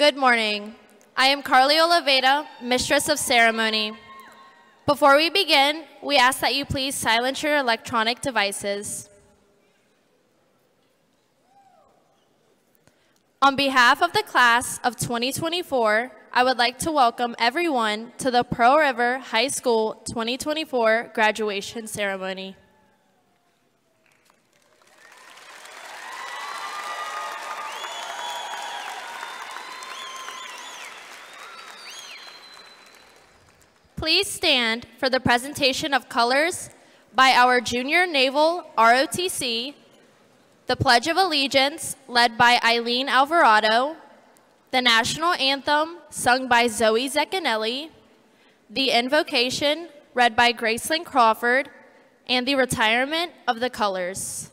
Good morning. I am Carly Oliveda, Mistress of Ceremony. Before we begin, we ask that you please silence your electronic devices. On behalf of the class of 2024, I would like to welcome everyone to the Pearl River High School 2024 graduation ceremony. Please stand for the presentation of colors by our Junior Naval ROTC, the Pledge of Allegiance led by Eileen Alvarado, the National Anthem sung by Zoe Zecchinelli, the Invocation read by Gracelyn Crawford, and the retirement of the colors.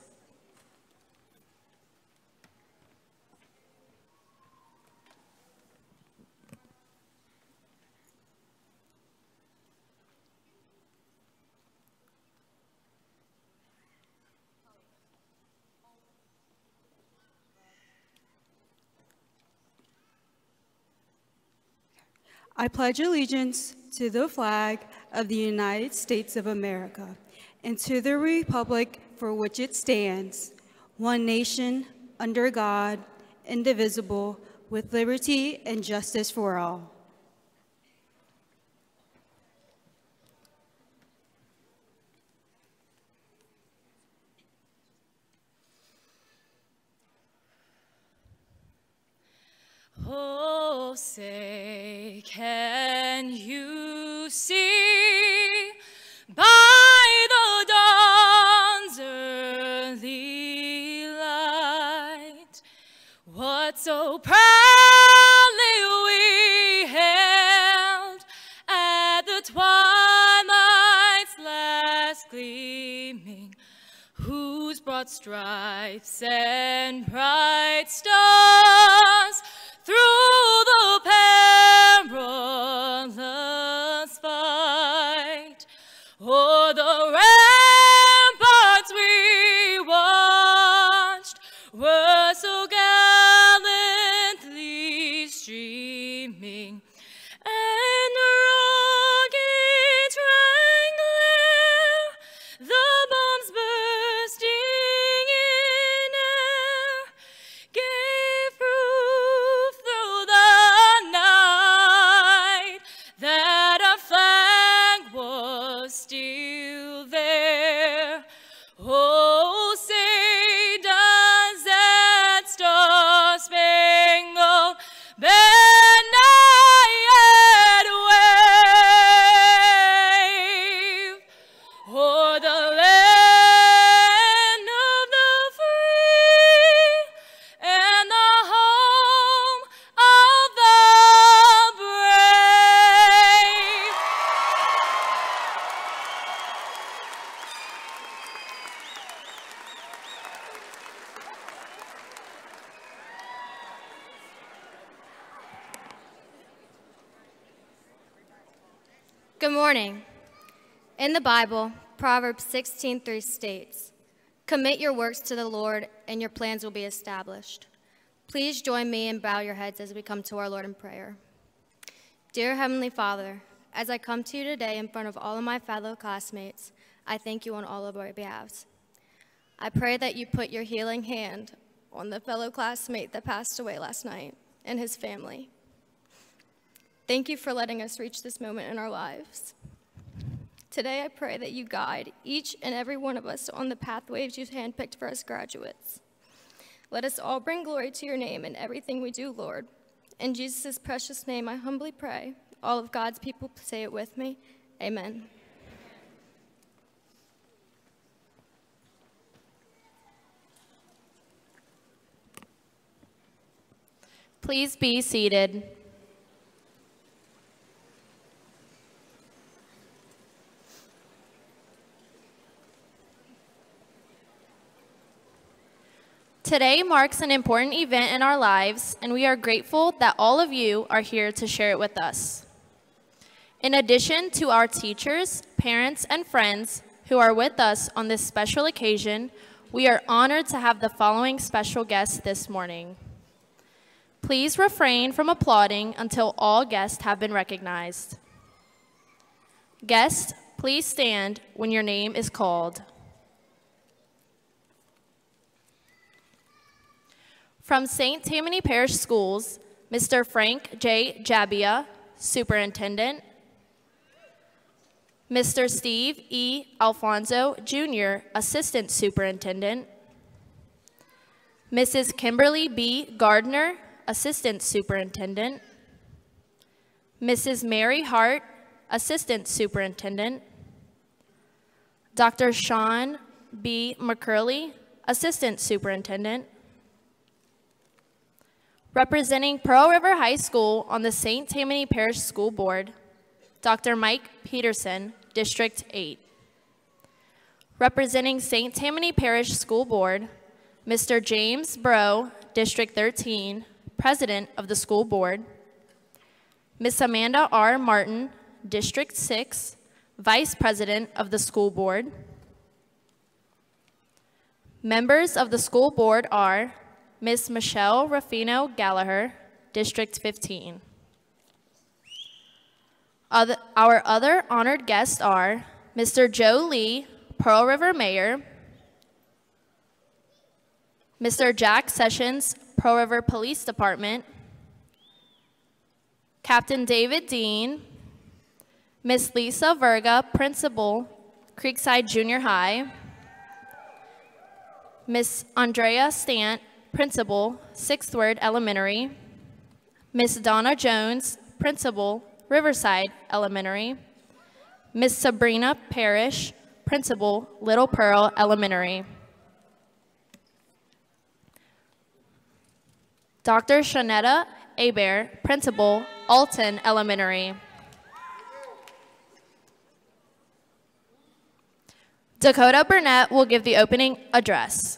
I pledge allegiance to the flag of the United States of America and to the republic for which it stands, one nation, under God, indivisible, with liberty and justice for all. Oh, say, can you see by the dawn's early light what so proudly we hailed at the twilight's last gleaming, whose broad stripes and bright stars through the perilous fight, o'er the ramparts we watched, were so gallantly streaming, and rugged triangle, the bombs bursting in air, gave proof through the night that our flag was still there. Oh, say does that star-spangled banner yet wave o'er the land of the free and the home of the brave? Good morning. In the Bible, Proverbs 16:3 states, "Commit your works to the Lord, and your plans will be established." Please join me and bow your heads as we come to our Lord in prayer. Dear Heavenly Father, as I come to you today in front of all of my fellow classmates, I thank you on all of our behalves. I pray that you put your healing hand on the fellow classmate that passed away last night and his family. Thank you for letting us reach this moment in our lives. Today, I pray that you guide each and every one of us on the pathways you've handpicked for us graduates. Let us all bring glory to your name in everything we do, Lord. In Jesus' precious name, I humbly pray. All of God's people say it with me. Amen. Please be seated. Today marks an important event in our lives, and we are grateful that all of you are here to share it with us. In addition to our teachers, parents, and friends who are with us on this special occasion, we are honored to have the following special guests this morning. Please refrain from applauding until all guests have been recognized. Guests, please stand when your name is called. From St. Tammany Parish Schools, Mr. Frank J. Jabia, Superintendent. Mr. Steve E. Alfonso, Jr., Assistant Superintendent. Mrs. Kimberly B. Gardner, Assistant Superintendent. Mrs. Mary Hart, Assistant Superintendent. Dr. Sean B. McCurley, Assistant Superintendent. Representing Pearl River High School on the St. Tammany Parish School Board, Dr. Mike Peterson, District 8. Representing St. Tammany Parish School Board, Mr. James Bro, District 13, President of the School Board. Ms. Amanda R. Martin, District 6, Vice President of the School Board. Members of the School Board are Ms. Michelle Ruffino Gallagher, District 15. Our other honored guests are Mr. Joe Lee, Pearl River Mayor, Mr. Jack Sessions, Pearl River Police Department, Captain David Dean, Miss Lisa Verga, Principal, Creekside Junior High, Miss Andrea Stant, Principal, Sixth Word Elementary, Miss Donna Jones, Principal, Riverside Elementary, Miss Sabrina Parrish, Principal, Little Pearl Elementary. Dr. Shanetta Hebert, Principal, Alton Elementary. Dakota Burnett will give the opening address.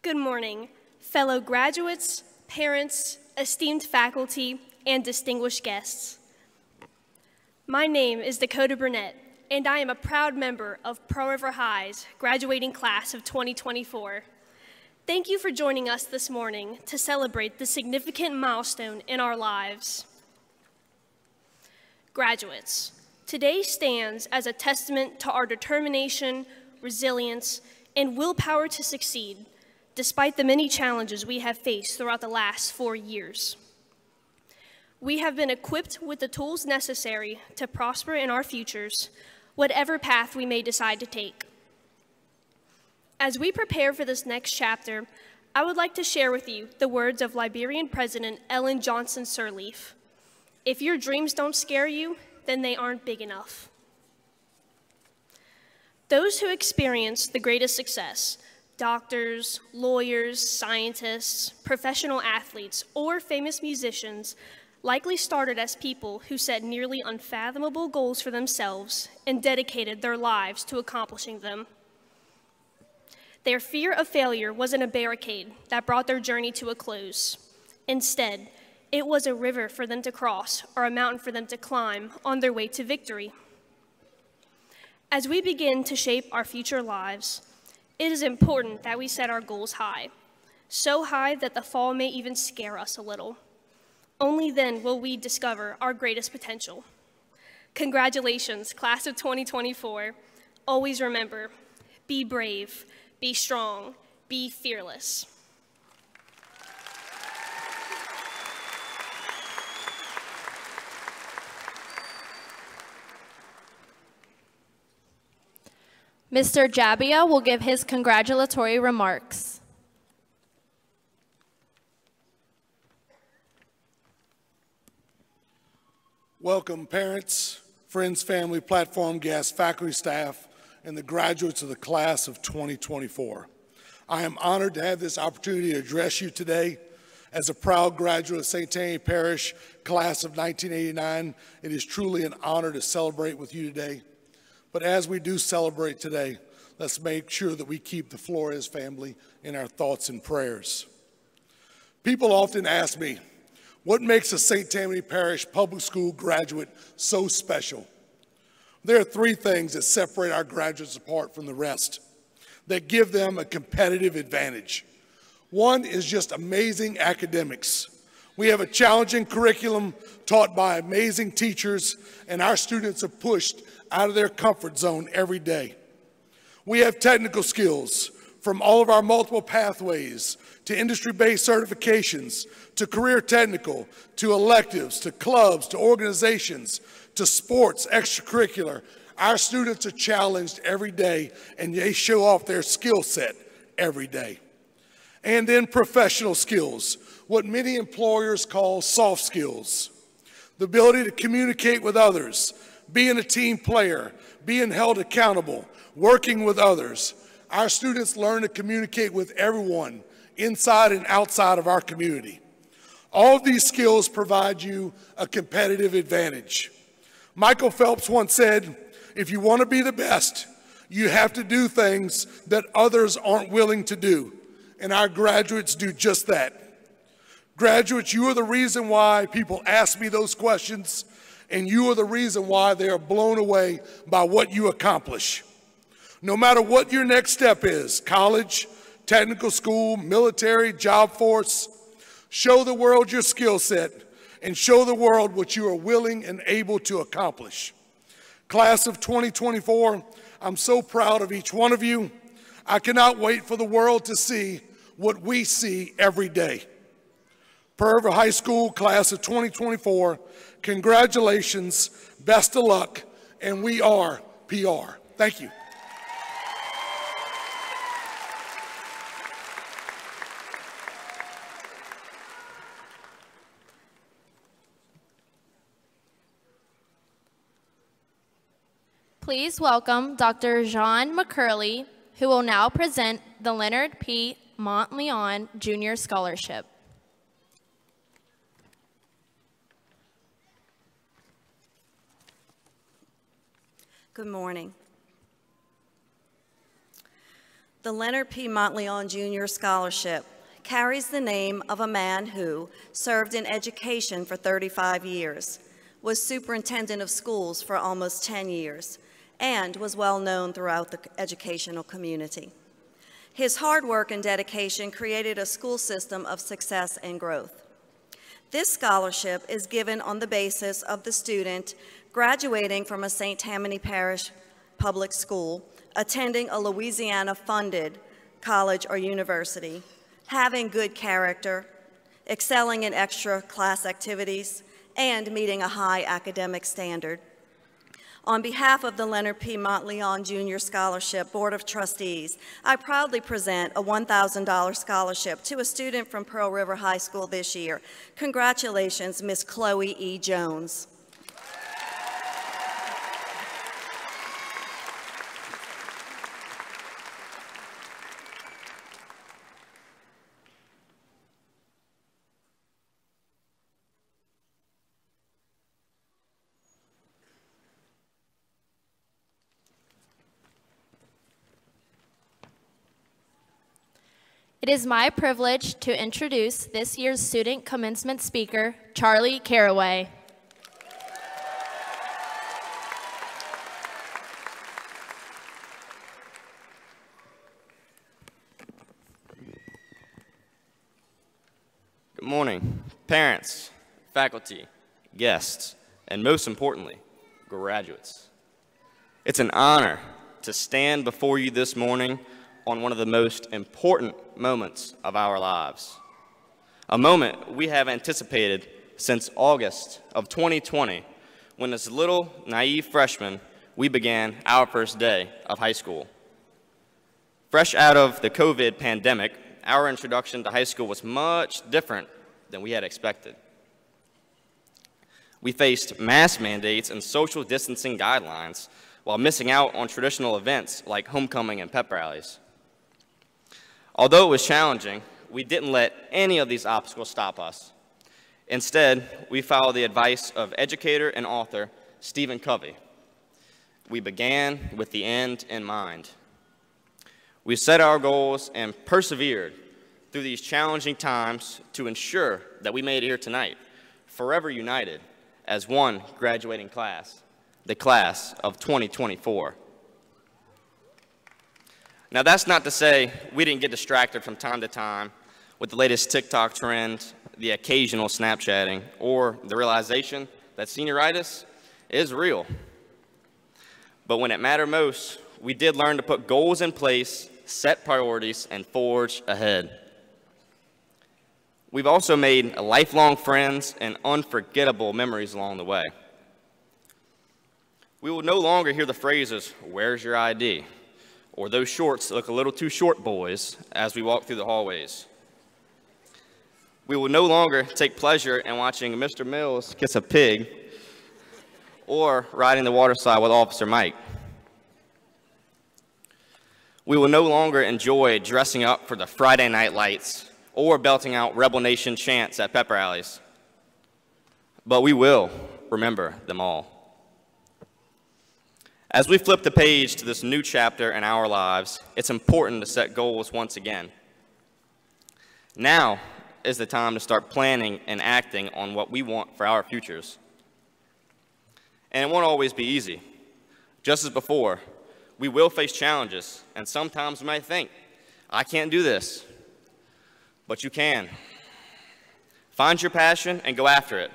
Good morning, fellow graduates, parents, esteemed faculty, and distinguished guests. My name is Dakota Burnett, and I am a proud member of Pearl River High's graduating class of 2024. Thank you for joining us this morning to celebrate the significant milestone in our lives. Graduates, today stands as a testament to our determination, resilience, and willpower to succeed, despite the many challenges we have faced throughout the last 4 years. We have been equipped with the tools necessary to prosper in our futures, whatever path we may decide to take. As we prepare for this next chapter, I would like to share with you the words of Liberian President Ellen Johnson Sirleaf. If your dreams don't scare you, then they aren't big enough. Those who experience the greatest success, doctors, lawyers, scientists, professional athletes, or famous musicians, likely started as people who set nearly unfathomable goals for themselves and dedicated their lives to accomplishing them. Their fear of failure wasn't a barricade that brought their journey to a close. Instead, it was a river for them to cross or a mountain for them to climb on their way to victory. As we begin to shape our future lives, it is important that we set our goals high, so high that the fall may even scare us a little. Only then will we discover our greatest potential. Congratulations, class of 2024. Always remember, be brave, be strong, be fearless. Mr. Jabia will give his congratulatory remarks. Welcome, parents, friends, family, platform guests, faculty, staff, and the graduates of the class of 2024. I am honored to have this opportunity to address you today. As a proud graduate of St. Tammany Parish, class of 1989, it is truly an honor to celebrate with you today. But as we do celebrate today, let's make sure that we keep the Flores family in our thoughts and prayers. People often ask me, What makes a St. Tammany Parish Public School graduate so special? There are three things that separate our graduates apart from the rest, that give them a competitive advantage. One is just amazing academics. We have a challenging curriculum taught by amazing teachers, and our students are pushed out of their comfort zone every day. We have technical skills, from all of our multiple pathways to industry-based certifications, to career technical, to electives, to clubs, to organizations, to sports, extracurricular. Our students are challenged every day, and they show off their skill set every day. And then professional skills, what many employers call soft skills. The ability to communicate with others, being a team player, being held accountable, working with others. Our students learn to communicate with everyone inside and outside of our community. All of these skills provide you a competitive advantage. Michael Phelps once said, if you want to be the best, you have to do things that others aren't willing to do. And our graduates do just that. Graduates, you are the reason why people ask me those questions, and you are the reason why they are blown away by what you accomplish. No matter what your next step is, college, technical school, military, job force, show the world your skill set and show the world what you are willing and able to accomplish. Class of 2024, I'm so proud of each one of you. I cannot wait for the world to see what we see every day. Pearl River High School, class of 2024, congratulations, best of luck, and we are PR. Thank you. Please welcome Dr. Jean McCurley, who will now present the Leonard P. Montleon Junior Scholarship. Good morning. The Leonard P. Montleon Junior Scholarship carries the name of a man who served in education for 35 years, was superintendent of schools for almost 10 years, and was well known throughout the educational community. His hard work and dedication created a school system of success and growth. This scholarship is given on the basis of the student graduating from a St. Tammany Parish public school, attending a Louisiana-funded college or university, having good character, excelling in extra class activities, and meeting a high academic standard. On behalf of the Leonard P. Montleon Junior Scholarship Board of Trustees, I proudly present a $1,000 scholarship to a student from Pearl River High School this year. Congratulations, Miss Chloe E. Jones. It is my privilege to introduce this year's student commencement speaker, Charlie Caraway. Good morning, parents, faculty, guests, and most importantly, graduates. It's an honor to stand before you this morning on one of the most important moments of our lives. A moment we have anticipated since August of 2020, when as little naive freshmen, we began our first day of high school. Fresh out of the COVID pandemic, our introduction to high school was much different than we had expected. We faced mask mandates and social distancing guidelines while missing out on traditional events like homecoming and pep rallies. Although it was challenging, we didn't let any of these obstacles stop us. Instead, we followed the advice of educator and author Stephen Covey. We began with the end in mind. We set our goals and persevered through these challenging times to ensure that we made it here tonight forever united as one graduating class, the class of 2024. Now, that's not to say we didn't get distracted from time to time with the latest TikTok trend, the occasional Snapchatting, or the realization that senioritis is real. But when it mattered most, we did learn to put goals in place, set priorities, and forge ahead. We've also made lifelong friends and unforgettable memories along the way. We will no longer hear the phrases, "Where's your ID?" or "Those shorts look a little too short, boys," as we walk through the hallways. We will no longer take pleasure in watching Mr. Mills kiss a pig or riding the water slide with Officer Mike. We will no longer enjoy dressing up for the Friday night lights or belting out Rebel Nation chants at pep rallies. But we will remember them all. As we flip the page to this new chapter in our lives, it's important to set goals once again. Now is the time to start planning and acting on what we want for our futures. And it won't always be easy. Just as before, we will face challenges, and sometimes we might think, "I can't do this." But you can. Find your passion and go after it.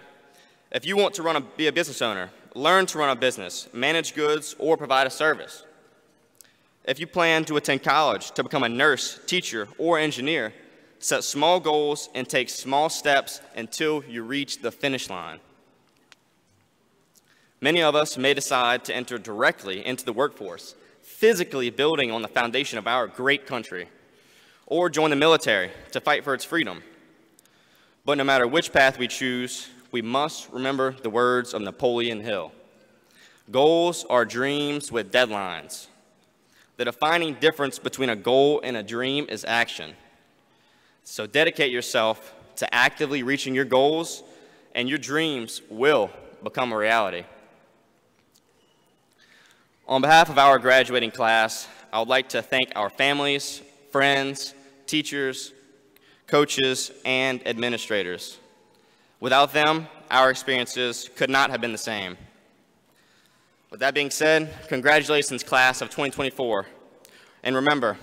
If you want to be a business owner, learn to run a business, manage goods, or provide a service. If you plan to attend college to become a nurse, teacher, or engineer, set small goals and take small steps until you reach the finish line. Many of us may decide to enter directly into the workforce, physically building on the foundation of our great country, or join the military to fight for its freedom. But no matter which path we choose, we must remember the words of Napoleon Hill. Goals are dreams with deadlines. The defining difference between a goal and a dream is action. So dedicate yourself to actively reaching your goals, and your dreams will become a reality. On behalf of our graduating class, I would like to thank our families, friends, teachers, coaches, and administrators. Without them, our experiences could not have been the same. With that being said, congratulations, class of 2024. And remember,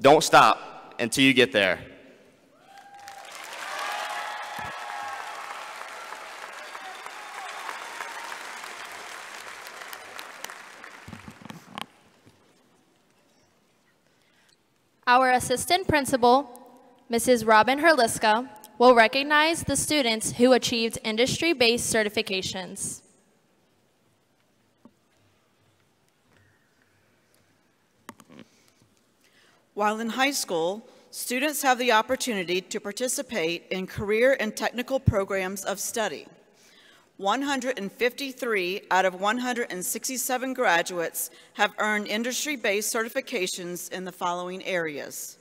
don't stop until you get there. Our assistant principal, Mrs. Robin Herliska, will recognize the students who achieved industry-based certifications. While in high school, students have the opportunity to participate in career and technical programs of study. 153 out of 167 graduates have earned industry-based certifications in the following areas.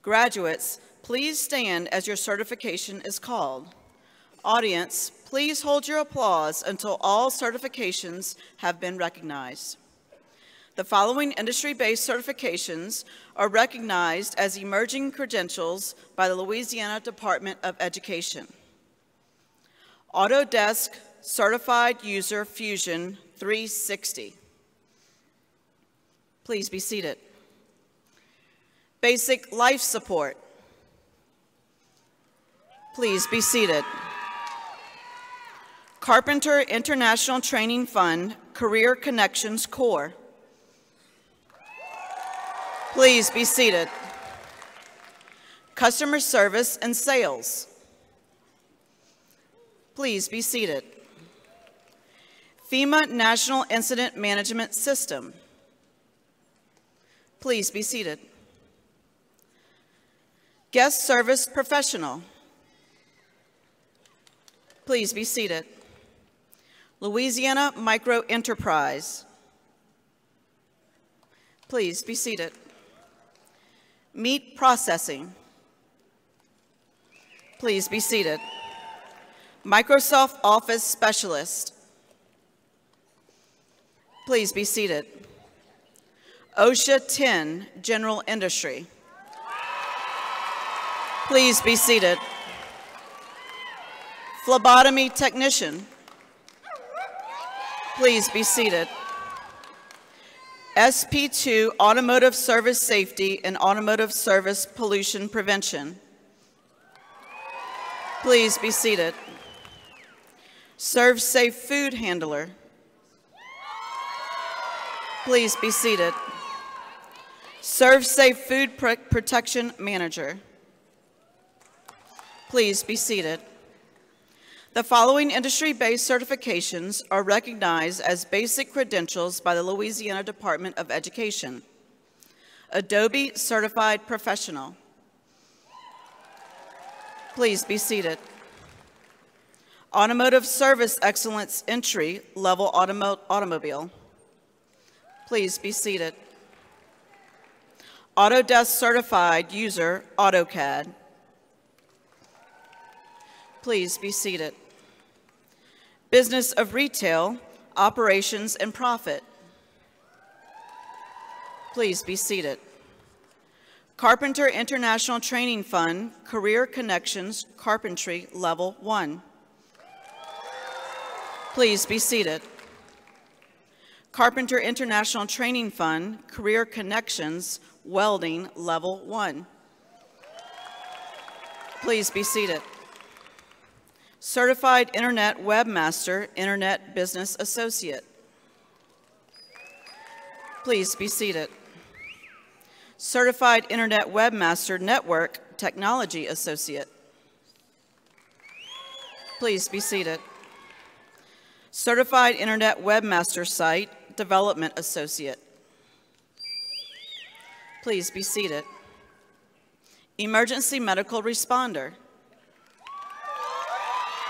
Graduates, please stand as your certification is called. Audience, please hold your applause until all certifications have been recognized. The following industry-based certifications are recognized as emerging credentials by the Louisiana Department of Education. Autodesk Certified User Fusion 360. Please be seated. Basic Life Support. Please be seated. Carpenter International Training Fund Career Connections Corps. Please be seated. Customer Service and Sales. Please be seated. FEMA National Incident Management System. Please be seated. Guest Service Professional. Please be seated. Louisiana Micro Enterprise. Please be seated. Meat Processing. Please be seated. Microsoft Office Specialist. Please be seated. OSHA 10 General Industry. Please be seated. Phlebotomy technician. Please be seated. SP2 Automotive Service Safety and Automotive Service Pollution Prevention. Please be seated. Serve Safe Food Handler. Please be seated. Serve Safe Food Protection Manager. Please be seated. The following industry-based certifications are recognized as basic credentials by the Louisiana Department of Education. Adobe Certified Professional. Please be seated. Automotive Service Excellence Entry Level Automobile. Please be seated. Autodesk Certified User AutoCAD. Please be seated. Business of Retail, Operations and Profit. Please be seated. Carpenter International Training Fund, Career Connections, Carpentry, Level 1. Please be seated. Carpenter International Training Fund, Career Connections, Welding, Level 1. Please be seated. Certified Internet Webmaster, Internet Business Associate. Please be seated. Certified Internet Webmaster, Network Technology Associate. Please be seated. Certified Internet Webmaster Site Development Associate. Please be seated. Emergency Medical Responder.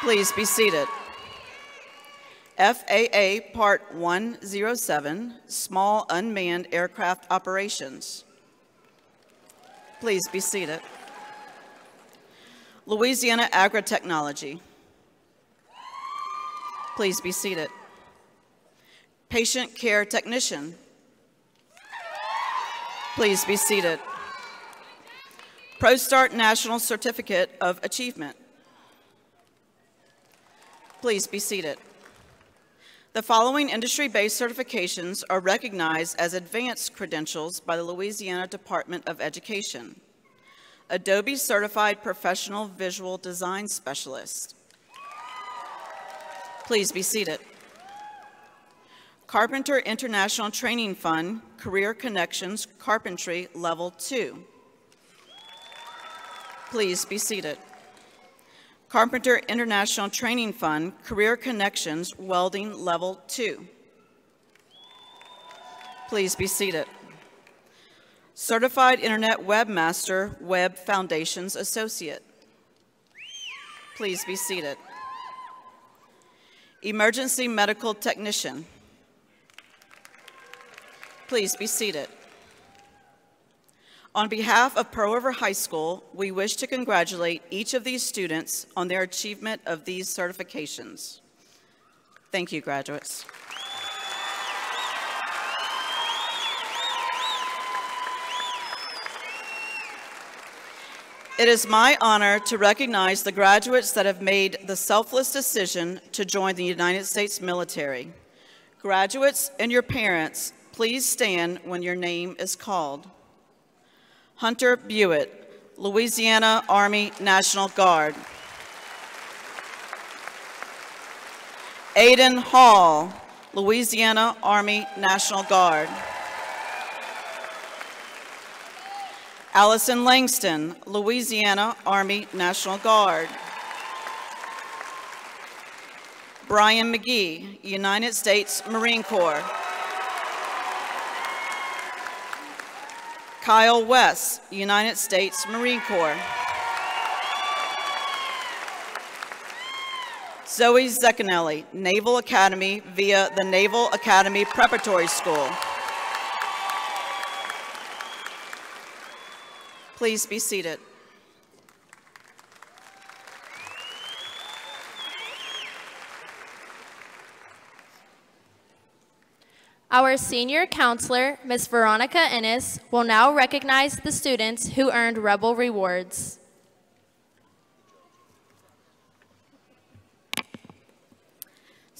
Please be seated. FAA Part 107, Small Unmanned Aircraft Operations. Please be seated. Louisiana Agri-Technology. Please be seated. Patient Care Technician. Please be seated. ProStart National Certificate of Achievement. Please be seated. The following industry-based certifications are recognized as advanced credentials by the Louisiana Department of Education. Adobe Certified Professional Visual Design Specialist. Please be seated. Carpenter International Training Fund, Career Connections, Carpentry, Level 2. Please be seated. Carpenter International Training Fund, Career Connections, Welding, Level 2. Please be seated. Certified Internet Webmaster, Web Foundations Associate. Please be seated. Emergency Medical Technician. Please be seated. On behalf of Pearl River High School, we wish to congratulate each of these students on their achievement of these certifications. Thank you, graduates. It is my honor to recognize the graduates that have made the selfless decision to join the United States military. Graduates and your parents, please stand when your name is called. Hunter Buitt, Louisiana Army National Guard. Aiden Hall, Louisiana Army National Guard. Allison Langston, Louisiana Army National Guard. Brian McGee, United States Marine Corps. Kyle West, United States Marine Corps. Zoe Zecchinelli, Naval Academy via the Naval Academy Preparatory School. Please be seated. Our senior counselor, Ms. Veronica Ennis, will now recognize the students who earned Rebel Rewards.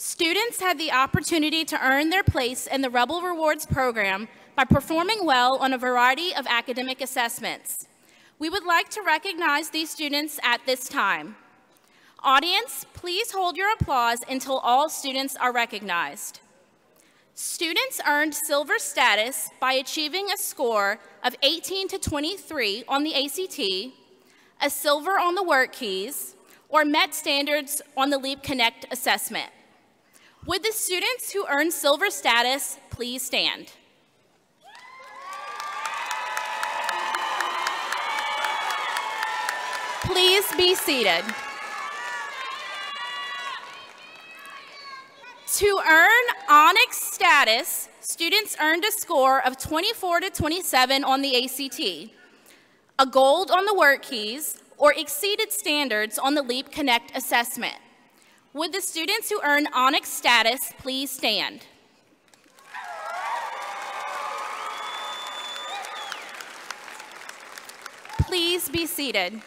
Students had the opportunity to earn their place in the Rebel Rewards program by performing well on a variety of academic assessments. We would like to recognize these students at this time. Audience, please hold your applause until all students are recognized. Students earned silver status by achieving a score of 18 to 23 on the ACT, a silver on the work keys, or met standards on the LEAP Connect assessment. Would the students who earned silver status please stand? Please be seated. To earn Onyx status, students earned a score of 24 to 27 on the ACT, a gold on the work keys, or exceeded standards on the LEAP Connect assessment. Would the students who earn Onyx status please stand? Please be seated.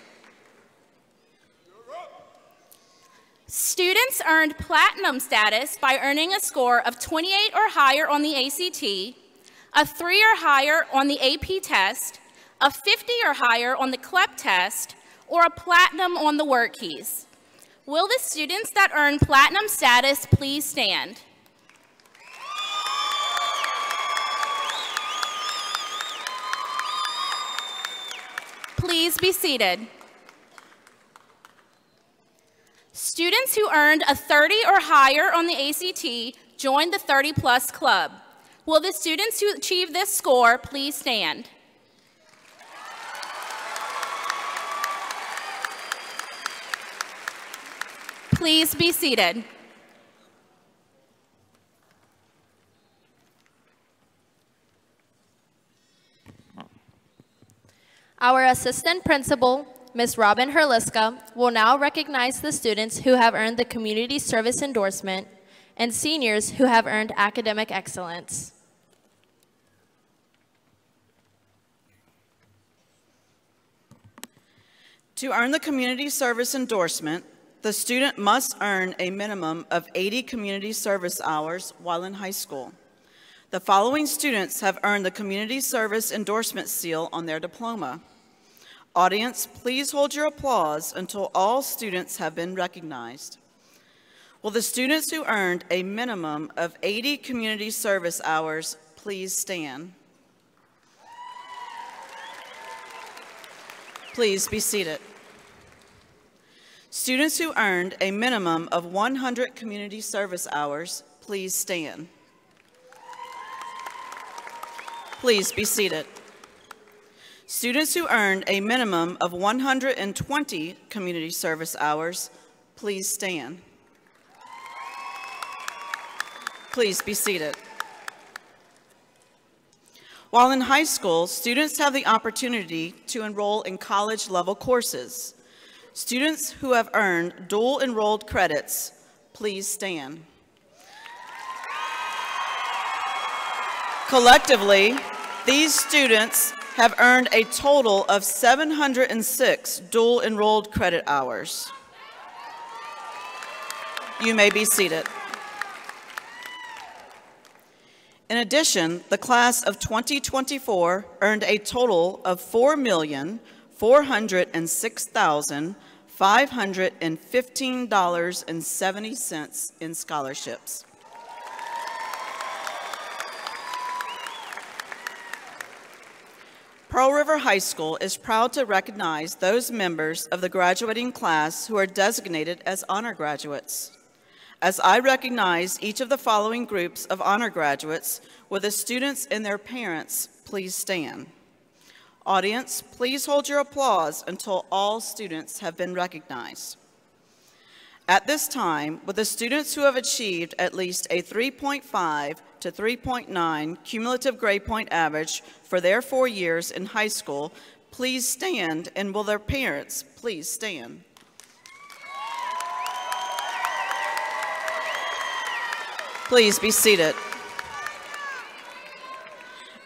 Students earned platinum status by earning a score of 28 or higher on the ACT, a 3 or higher on the AP test, a 50 or higher on the CLEP test, or a platinum on the work keys. Will the students that earn platinum status please stand? Please be seated. Students who earned a 30 or higher on the ACT joined the 30+ club. Will the students who achieve this score please stand? Please be seated. Our assistant principal, Ms. Robin Herliska, will now recognize the students who have earned the community service endorsement and seniors who have earned academic excellence. To earn the community service endorsement, the student must earn a minimum of 80 community service hours while in high school. The following students have earned the community service endorsement seal on their diploma. Audience, please hold your applause until all students have been recognized. Will the students who earned a minimum of 80 community service hours please stand? Please be seated. Students who earned a minimum of 100 community service hours, please stand. Please be seated. Students who earned a minimum of 120 community service hours, please stand. Please be seated. While in high school, students have the opportunity to enroll in college-level courses. Students who have earned dual enrolled credits, please stand. Collectively, these students have earned a total of 706 dual enrolled credit hours. You may be seated. In addition, the class of 2024 earned a total of $4,406,515.70 in scholarships. Pearl River High School is proud to recognize those members of the graduating class who are designated as honor graduates. As I recognize each of the following groups of honor graduates, will the students and their parents please stand? Audience, please hold your applause until all students have been recognized. At this time, will the students who have achieved at least a 3.5 to 3.9 cumulative grade point average for their 4 years in high school please stand, and will their parents please stand? Please be seated.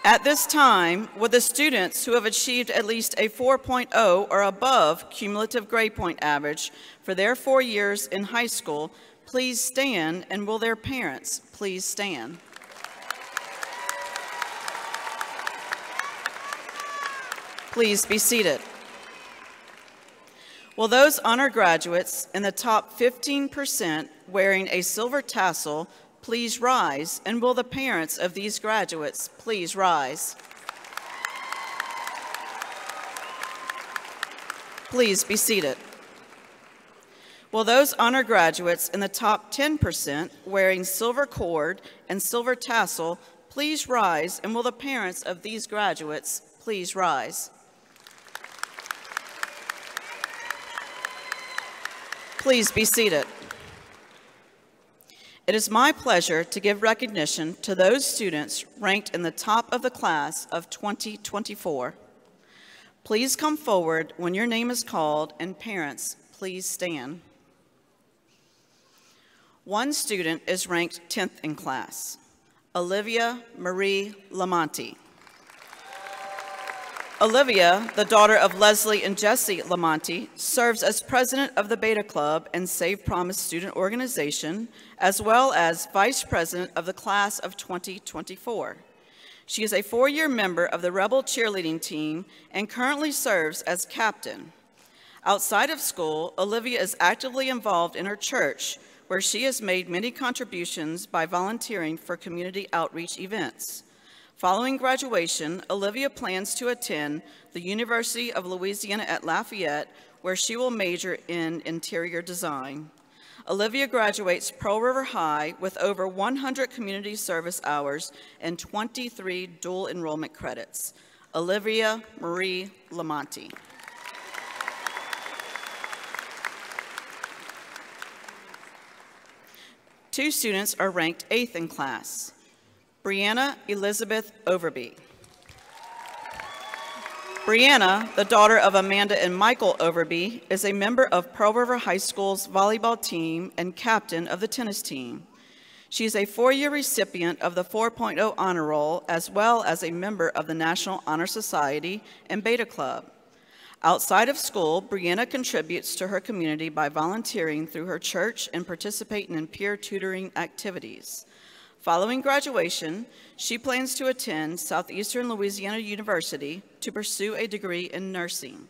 At this time, will the students who have achieved at least a 4.0 or above cumulative grade point average for their 4 years in high school please stand, and will their parents please stand? Please be seated. Will those honor graduates in the top 15% wearing a silver tassel please rise, and will the parents of these graduates please rise? Please be seated. Will those honor graduates in the top 10% wearing silver cord and silver tassel please rise, and will the parents of these graduates please rise? Please be seated. It is my pleasure to give recognition to those students ranked in the top of the class of 2024. Please come forward when your name is called, and parents, please stand. One student is ranked 10th in class, Olivia Marie Lamonti. Olivia, the daughter of Leslie and Jesse Lamonti, serves as president of the Beta Club and Save Promise student organization, as well as vice president of the class of 2024. She is a 4-year member of the Rebel cheerleading team and currently serves as captain. Outside of school, Olivia is actively involved in her church, where she has made many contributions by volunteering for community outreach events. Following graduation, Olivia plans to attend the University of Louisiana at Lafayette, where she will major in interior design. Olivia graduates Pearl River High with over 100 community service hours and 23 dual enrollment credits. Olivia Marie Lamonti. Two students are ranked 8th in class. Brianna Elizabeth Overby. Brianna, the daughter of Amanda and Michael Overby, is a member of Pearl River High School's volleyball team and captain of the tennis team. She is a 4-year recipient of the 4.0 Honor Roll, as well as a member of the National Honor Society and Beta Club. Outside of school, Brianna contributes to her community by volunteering through her church and participating in peer tutoring activities. Following graduation, she plans to attend Southeastern Louisiana University to pursue a degree in nursing.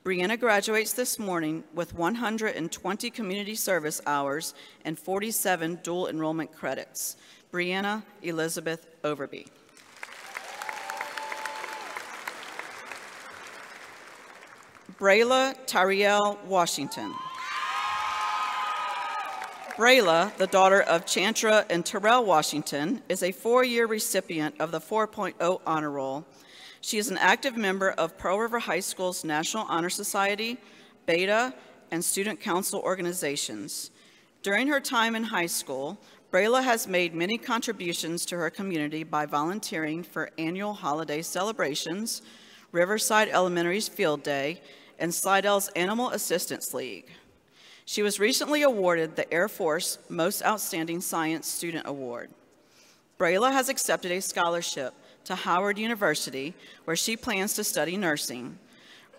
Brianna graduates this morning with 120 community service hours and 47 dual enrollment credits. Brianna Elizabeth Overby. Brayla Tyriel Washington. Brayla, the daughter of Chantra and Terrell Washington, is a 4-year recipient of the 4.0 Honor Roll. She is an active member of Pearl River High School's National Honor Society, Beta, and Student Council organizations. During her time in high school, Brayla has made many contributions to her community by volunteering for annual holiday celebrations, Riverside Elementary's Field Day, and Slidell's Animal Assistance League. She was recently awarded the Air Force Most Outstanding Science Student Award. Brayla has accepted a scholarship to Howard University, where she plans to study nursing.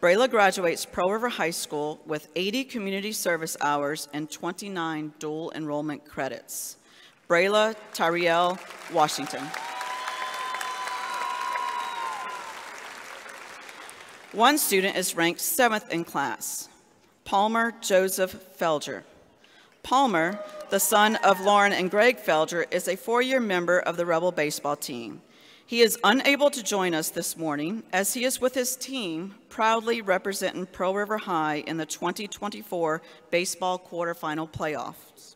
Brayla graduates Pearl River High School with 80 community service hours and 29 dual enrollment credits. Brayla Tyriel Washington. One student is ranked 7th in class, Palmer Joseph Felger. Palmer, the son of Lauren and Greg Felger, is a 4-year member of the Rebel baseball team. He is unable to join us this morning as he is with his team proudly representing Pearl River High in the 2024 baseball quarterfinal playoffs.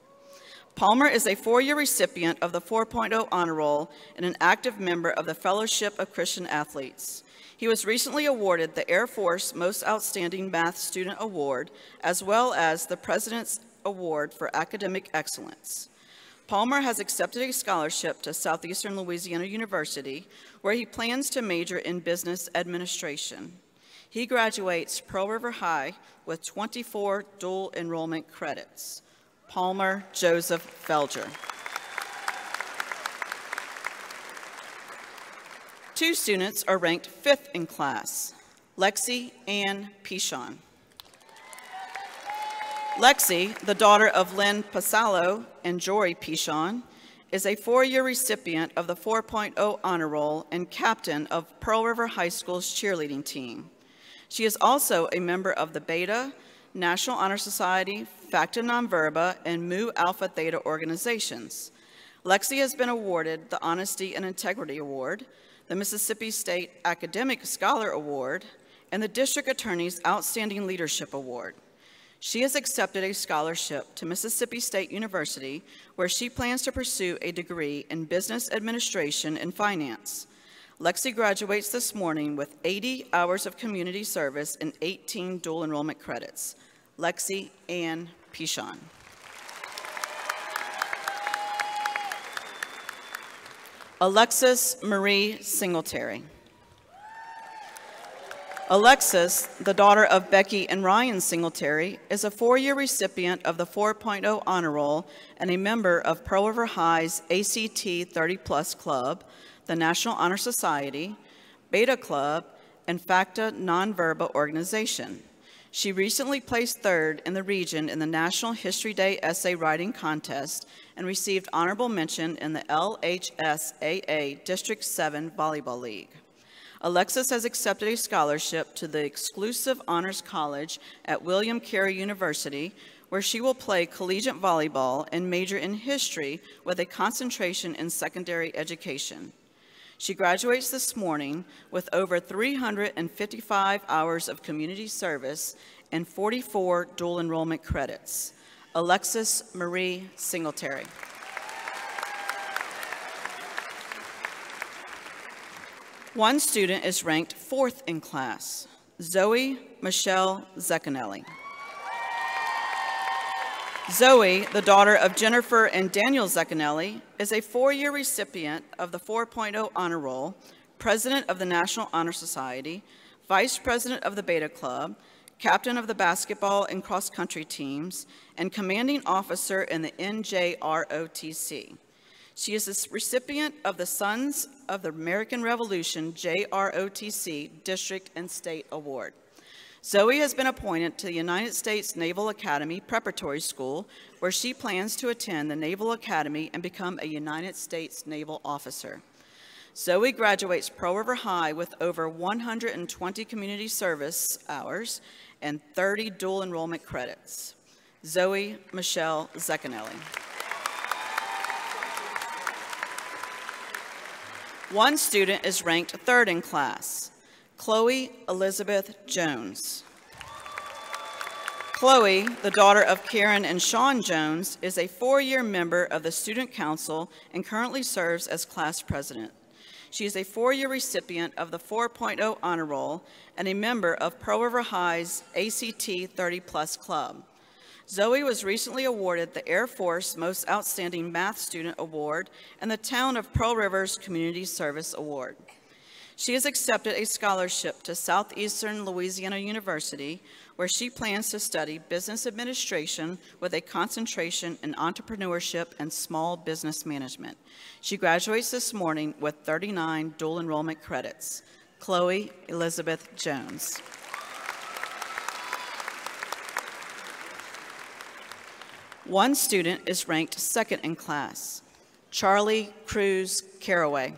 Palmer is a 4-year recipient of the 4.0 Honor Roll and an active member of the Fellowship of Christian Athletes. He was recently awarded the Air Force Most Outstanding Math Student Award, as well as the President's Award for Academic Excellence. Palmer has accepted a scholarship to Southeastern Louisiana University, where he plans to major in business administration. He graduates Pearl River High with 24 dual enrollment credits. Palmer Joseph Felger. Two students are ranked 5th in class, Lexi Ann Pichon. Lexi, the daughter of Lynn Pasalo and Jory Pichon, is a 4-year recipient of the 4.0 Honor Roll and captain of Pearl River High School's cheerleading team. She is also a member of the Beta, National Honor Society, Facta Non Verba, and Mu Alpha Theta organizations. Lexi has been awarded the Honesty and Integrity Award, the Mississippi State Academic Scholar Award, and the District Attorney's Outstanding Leadership Award. She has accepted a scholarship to Mississippi State University, where she plans to pursue a degree in business administration and finance. Lexi graduates this morning with 80 hours of community service and 18 dual enrollment credits. Lexi Ann Pichon. Alexis Marie Singletary. Alexis, the daughter of Becky and Ryan Singletary, is a 4-year recipient of the 4.0 Honor Roll and a member of Pearl River High's ACT 30+ Club, the National Honor Society, Beta Club, and Facta Non Verba organization. She recently placed 3rd in the region in the National History Day Essay Writing Contest and received honorable mention in the LHSAA District 7 Volleyball League. Alexis has accepted a scholarship to the exclusive Honors College at William Carey University, where she will play collegiate volleyball and major in history with a concentration in secondary education. She graduates this morning with over 355 hours of community service and 44 dual enrollment credits. Alexis Marie Singletary. One student is ranked 4th in class, Zoe Michelle Zecanelli. Zoe, the daughter of Jennifer and Daniel Zecanelli, is a 4-year recipient of the 4.0 Honor Roll, president of the National Honor Society, vice president of the Beta Club, captain of the basketball and cross-country teams, and commanding officer in the NJROTC. She is a recipient of the Sons of the American Revolution JROTC District and State Award. Zoe has been appointed to the United States Naval Academy Preparatory School, where she plans to attend the Naval Academy and become a United States naval officer. Zoe graduates Pearl River High with over 120 community service hours and 30 dual enrollment credits. Zoe Michelle Zecanelli. One student is ranked 3rd in class, Chloe Elizabeth Jones. Chloe, the daughter of Karen and Sean Jones, is a 4-year member of the Student Council and currently serves as class president. She is a 4-year recipient of the 4.0 Honor Roll and a member of Pearl River High's ACT 30+ Club. Zoe was recently awarded the Air Force Most Outstanding Math Student Award and the Town of Pearl River's Community Service Award. She has accepted a scholarship to Southeastern Louisiana University, where she plans to study business administration with a concentration in entrepreneurship and small business management. She graduates this morning with 39 dual enrollment credits. Chloe Elizabeth Jones. One student is ranked 2nd in class, Charlie Cruz Caraway.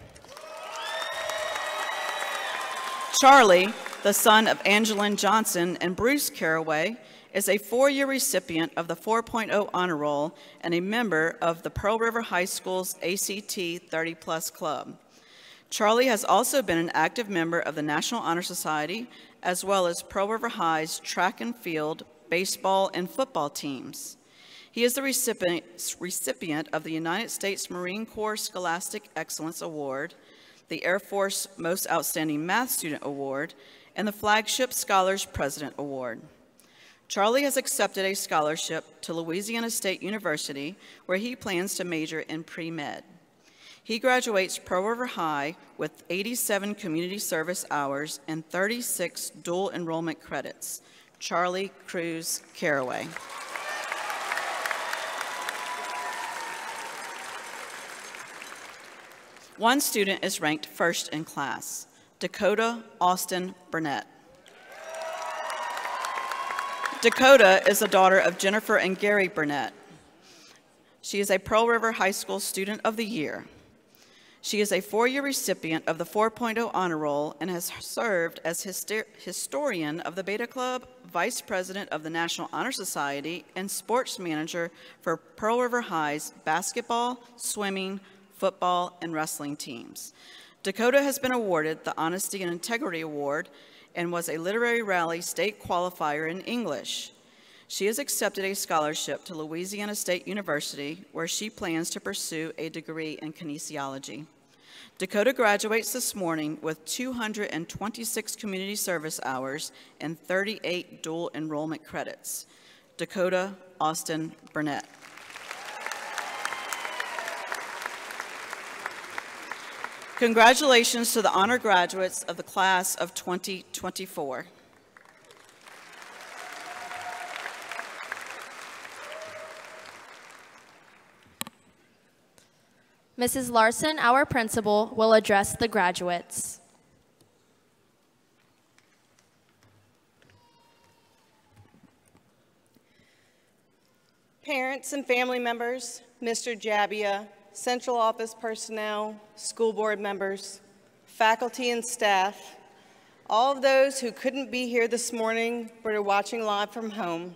Charlie, the son of Angeline Johnson and Bruce Caraway, is a 4-year recipient of the 4.0 Honor Roll and a member of the Pearl River High School's ACT 30+ Club. Charlie has also been an active member of the National Honor Society, as well as Pearl River High's track and field, baseball, and football teams. He is the recipient of the United States Marine Corps Scholastic Excellence Award, the Air Force Most Outstanding Math Student Award, and the Flagship Scholars President Award. Charlie has accepted a scholarship to Louisiana State University, where he plans to major in pre-med. He graduates Pearl River High with 87 community service hours and 36 dual enrollment credits. Charlie Cruz Caraway. One student is ranked 1st in class, Dakota Austin Burnett. Dakota is the daughter of Jennifer and Gary Burnett. She is a Pearl River High School Student of the Year. She is a 4-year recipient of the 4.0 Honor Roll and has served as historian of the Beta Club, vice president of the National Honor Society, and sports manager for Pearl River High's basketball, swimming, football, and wrestling teams. Dakota has been awarded the Honesty and Integrity Award and was a Literary Rally state qualifier in English. She has accepted a scholarship to Louisiana State University, where she plans to pursue a degree in kinesiology. Dakota graduates this morning with 226 community service hours and 38 dual enrollment credits. Dakota Austin Burnett. Congratulations to the honor graduates of the class of 2024. Mrs. Larson, our principal, will address the graduates. Parents and family members, Mr. Jabbia, central office personnel, school board members, faculty and staff, all of those who couldn't be here this morning but are watching live from home,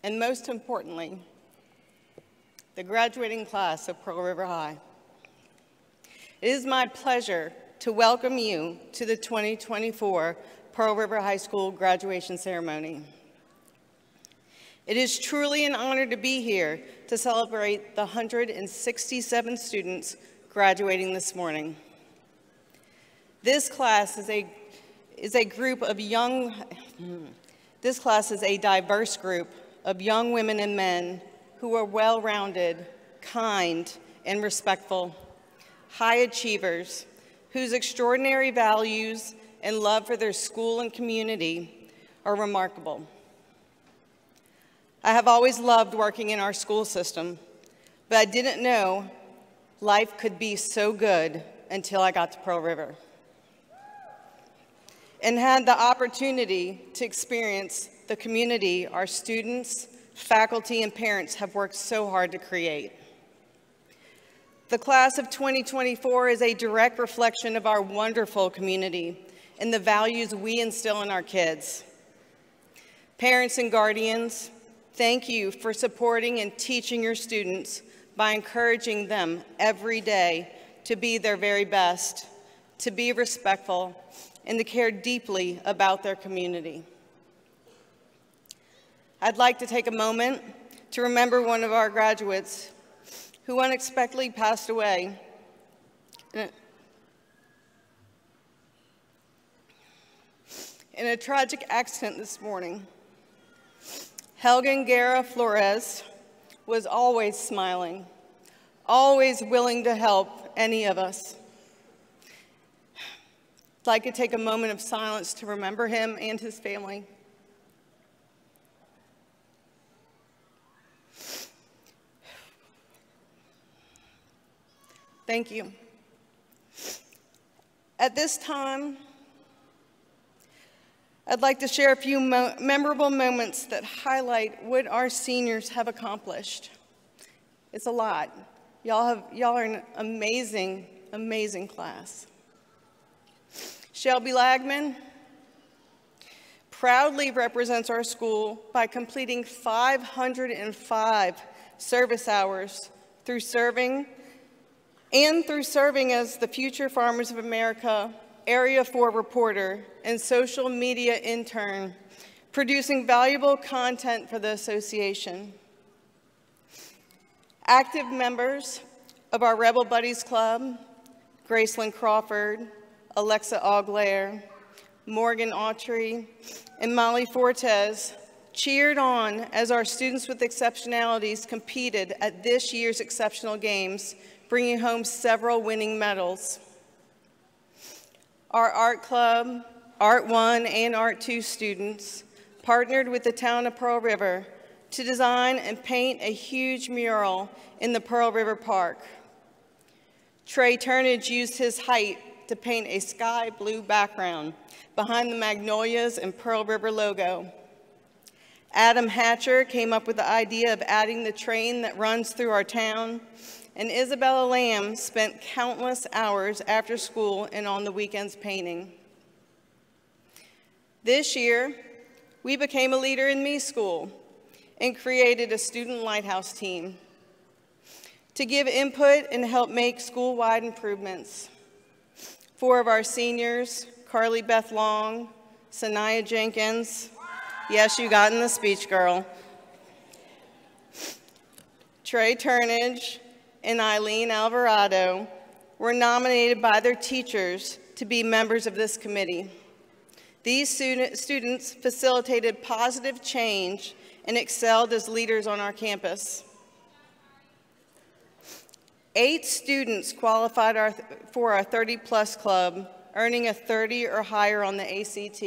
and most importantly, the graduating class of Pearl River High. It is my pleasure to welcome you to the 2024 Pearl River High School graduation ceremony. It is truly an honor to be here to celebrate the 167 students graduating this morning. This class is a diverse group of young women and men who are well-rounded, kind, and respectful, high achievers, whose extraordinary values and love for their school and community are remarkable. I have always loved working in our school system, but I didn't know life could be so good until I got to Pearl River and had the opportunity to experience the community our students, faculty, and parents have worked so hard to create. The class of 2024 is a direct reflection of our wonderful community and the values we instill in our kids. Parents and guardians, thank you for supporting and teaching your students by encouraging them every day to be their very best, to be respectful, and to care deeply about their community. I'd like to take a moment to remember one of our graduates who unexpectedly passed away in a tragic accident this morning. Helgen Guerra Flores was always smiling, always willing to help any of us. I'd like to take a moment of silence to remember him and his family. Thank you. At this time, I'd like to share a few memorable moments that highlight what our seniors have accomplished. It's a lot. Y'all are an amazing, amazing class. Shelby Lagman proudly represents our school by completing 505 service hours through serving as the Future Farmers of America Area 4 reporter and social media intern, producing valuable content for the association. Active members of our Rebel Buddies Club, Gracelyn Crawford, Alexa Auglair, Morgan Autry, and Molly Fortes cheered on as our students with exceptionalities competed at this year's Exceptional Games, bringing home several winning medals. Our art club, Art 1 and Art 2 students partnered with the town of Pearl River to design and paint a huge mural in the Pearl River Park. Trey Turnage used his height to paint a sky blue background behind the Magnolias and Pearl River logo. Adam Hatcher came up with the idea of adding the train that runs through our town, and Isabella Lamb spent countless hours after school and on the weekends painting. This year, we became a leader in Me School and created a student lighthouse team to give input and help make school-wide improvements. 4 of our seniors, Carly Beth Long, Sanaya Jenkins, yes, you got in the speech, girl, Trey Turnage, and Eileen Alvarado were nominated by their teachers to be members of this committee. These students facilitated positive change and excelled as leaders on our campus. 8 students qualified for our 30-plus club, earning a 30 or higher on the ACT.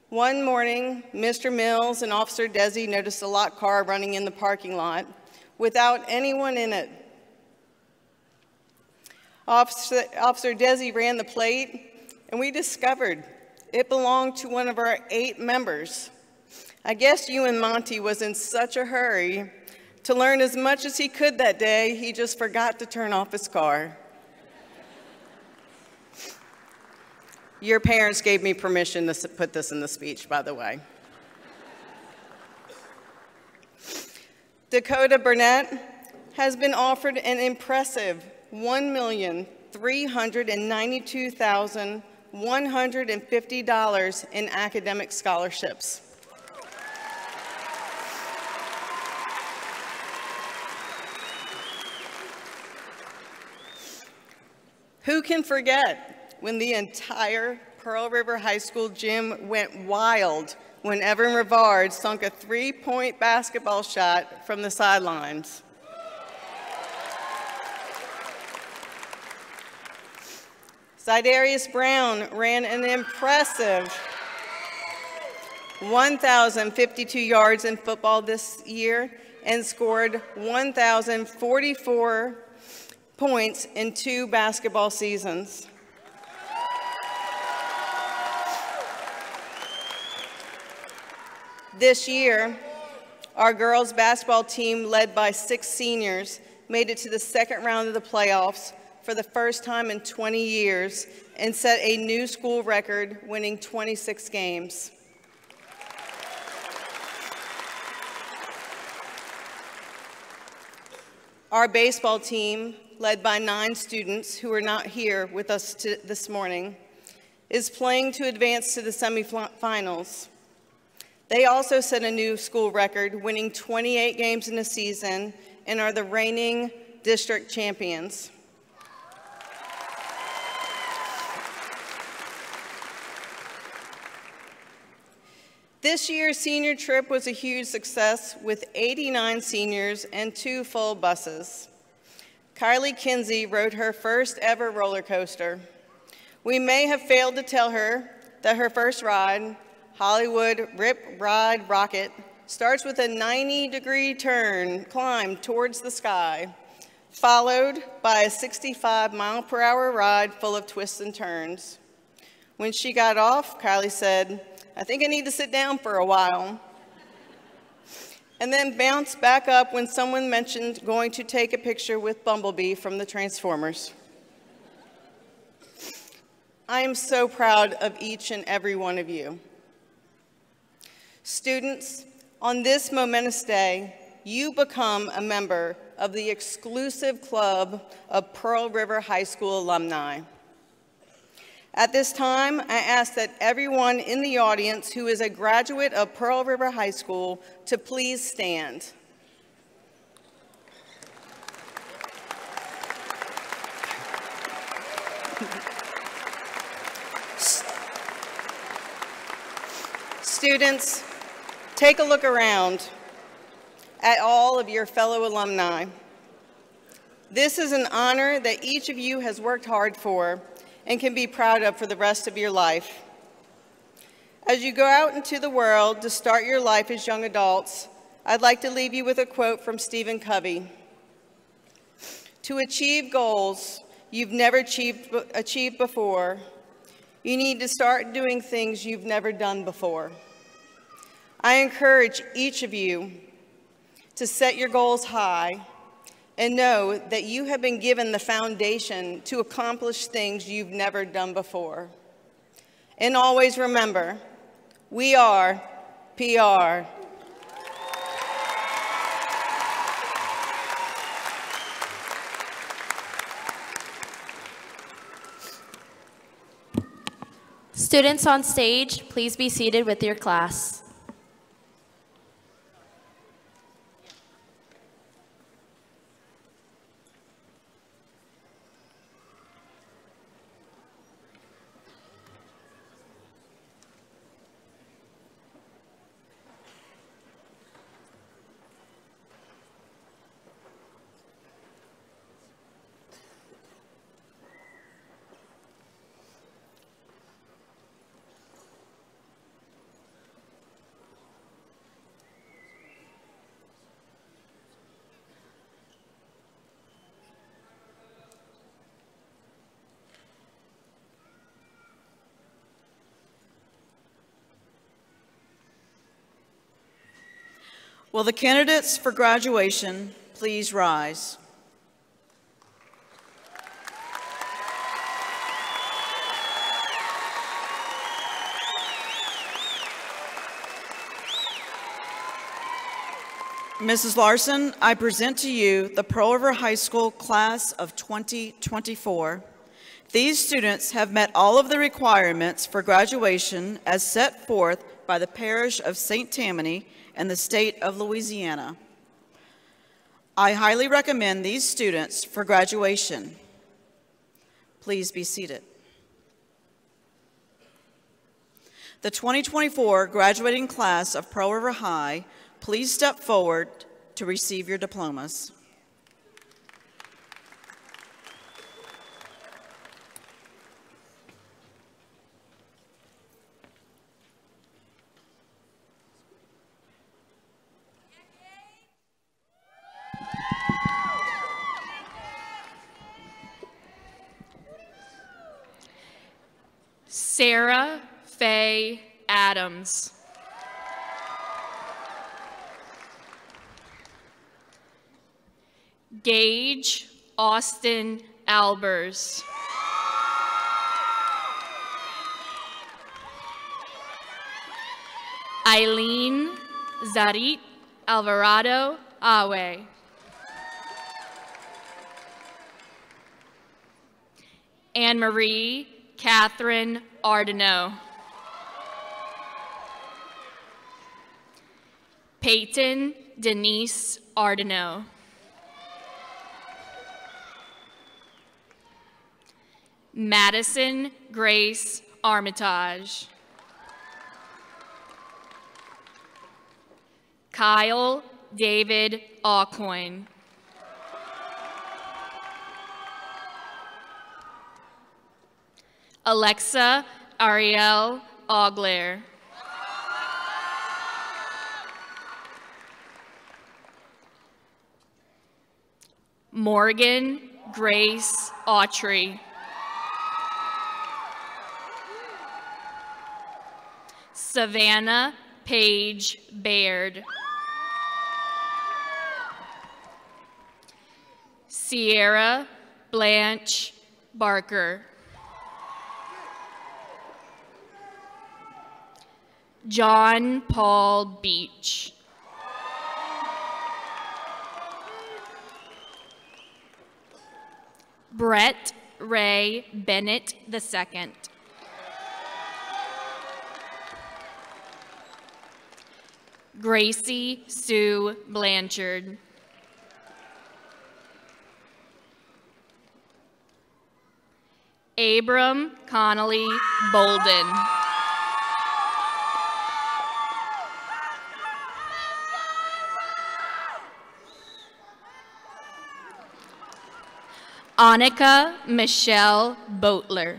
One morning, Mr. Mills and Officer Desi noticed a locked car running in the parking lot without anyone in it. Officer Desi ran the plate, and we discovered it belonged to one of our 8 members. I guess you and Monty was in such a hurry to learn as much as he could that day, he just forgot to turn off his car. Your parents gave me permission to put this in the speech, by the way. Dakota Burnett has been offered an impressive $1,392,150 in academic scholarships. Who can forget when the entire Pearl River High School gym went wild when Evan Rivard sunk a 3-point basketball shot from the sidelines? Zydarius Brown ran an impressive 1,052 yards in football this year and scored 1,044 points in 2 basketball seasons. This year, our girls basketball team, led by 6 seniors, made it to the second round of the playoffs for the first time in 20 years and set a new school record, winning 26 games. Our baseball team, led by 9 students who are not here with us this morning, is playing to advance to the semifinals. They also set a new school record, winning 28 games in a season, and are the reigning district champions. This year's senior trip was a huge success with 89 seniors and 2 full buses. Kylie Kinsey rode her first ever roller coaster. We may have failed to tell her that her first ride, Hollywood Rip Ride Rocket, starts with a 90-degree climb towards the sky, followed by a 65-mile-per-hour ride full of twists and turns. When she got off, Kylie said, "I think I need to sit down for a while," and then bounced back up when someone mentioned going to take a picture with Bumblebee from the Transformers. I am so proud of each and every one of you. Students, on this momentous day, you become a member of the exclusive club of Pearl River High School alumni. At this time, I ask that everyone in the audience who is a graduate of Pearl River High School to please stand. Students, take a look around at all of your fellow alumni. This is an honor that each of you has worked hard for and can be proud of for the rest of your life. As you go out into the world to start your life as young adults, I'd like to leave you with a quote from Stephen Covey. "To achieve goals, you've never achieved before. You need to start doing things you've never done before. I encourage each of you to set your goals high and know that you have been given the foundation to accomplish things you've never done before. And always remember, we are PR. Students on stage, please be seated with your class. Will the candidates for graduation please rise? Mrs. Larson, I present to you the Pearl River High School class of 2024. These students have met all of the requirements for graduation as set forth by the Parish of St. Tammany and the state of Louisiana. I highly recommend these students for graduation. Please be seated. The 2024 graduating class of Pearl River High, please step forward to receive your diplomas. Sarah Faye Adams. Gage Austin Albers. Eileen Zarit Alvarado Awe. Anne-Marie Catherine Ardeneau. Peyton Denise Ardeneau. Madison Grace Armitage. Kyle David Aucoin. Alexa Ariel Ogler. Morgan Grace Autry. Savannah Paige Baird. Sierra Blanche Barker. John Paul Beach. Brett Ray Bennett II. Gracie Sue Blanchard. Abram Connolly Bolden. Annika Michelle Boatler.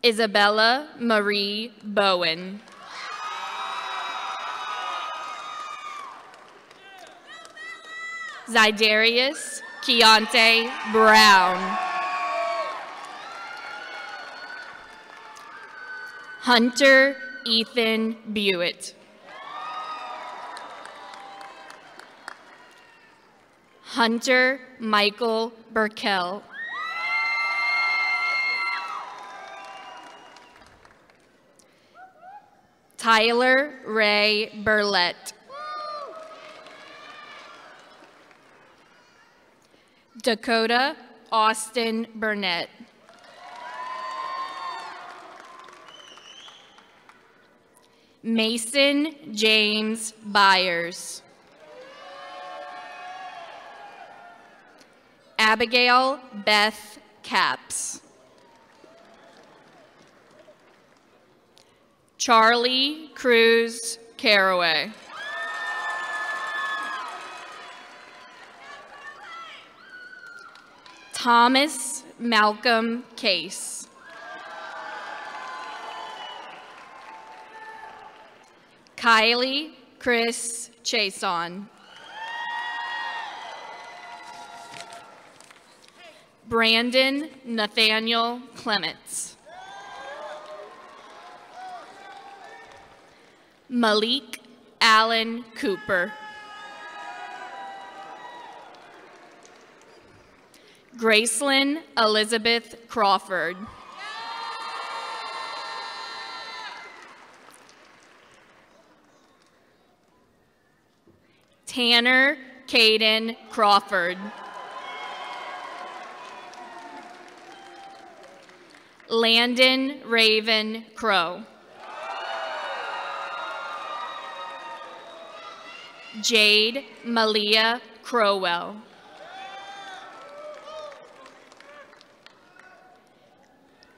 Isabella Marie Bowen. Zydarius Keontae Brown. Hunter Ethan Buitt. Hunter Michael Burkell. Tyler Ray Burlett. Dakota Austin Burnett. Mason James Byers. Abigail Beth Capps. Charlie Cruz Caraway. Thomas Malcolm Case. Kylie Chris Chason. Brandon Nathaniel Clements. Malik Allen Cooper. Gracelyn Elizabeth Crawford. Tanner Caden Crawford. Landon Raven Crow. Jade Malia Crowell.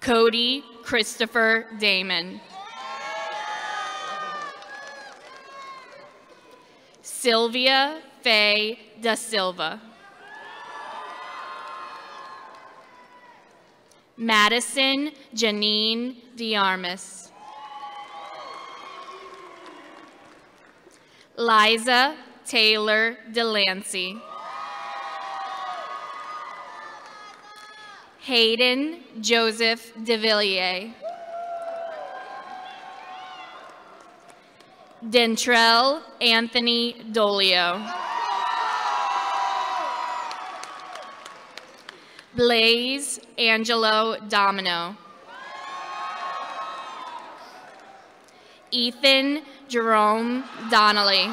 Cody Christopher Damon. Sylvia Faye Da Silva. Madison Janine DeArmas. Liza Taylor Delancey. Hayden Joseph DeVilliers. Dentrell Anthony Dolio. Blaze Angelo Domino. Ethan Jerome Donnelly.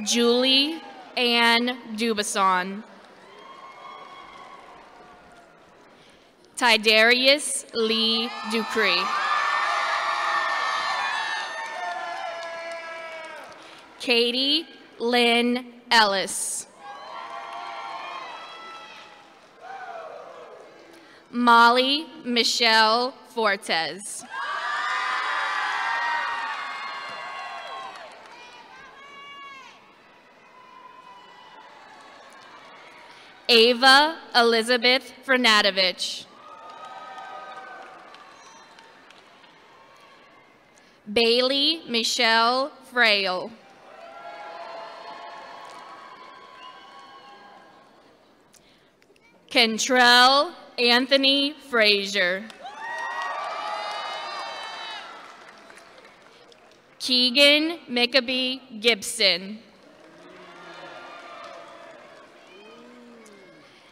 Julie Ann Dubasson. Tidarius Lee Dupree. Katie Lynn Ellis. Molly Michelle Fortes. Ava Elizabeth Fernadovich. Bailey Michelle Frail. Kentrell Anthony Frazier. Keegan Mickabee Gibson.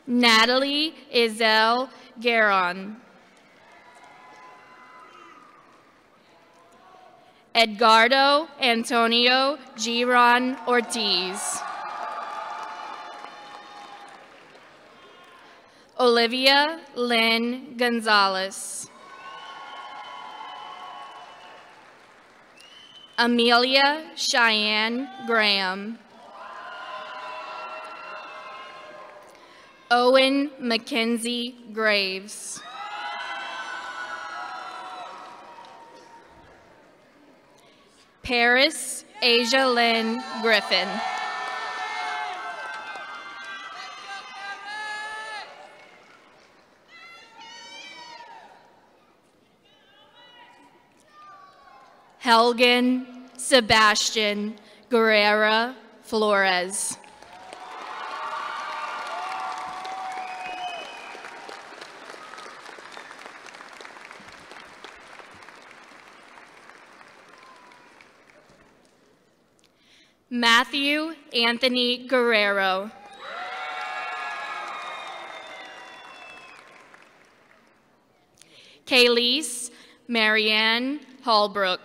Natalie Izelle Garon. Edgardo Antonio Giron Ortiz. Olivia Lynn Gonzalez. Amelia Cheyenne Graham. Owen Mackenzie Graves. Paris Asia Lynn Griffin. Helgen Sebastian Guerrera Flores. Matthew Anthony Guerrero. Kaylise Marianne Hallbrook.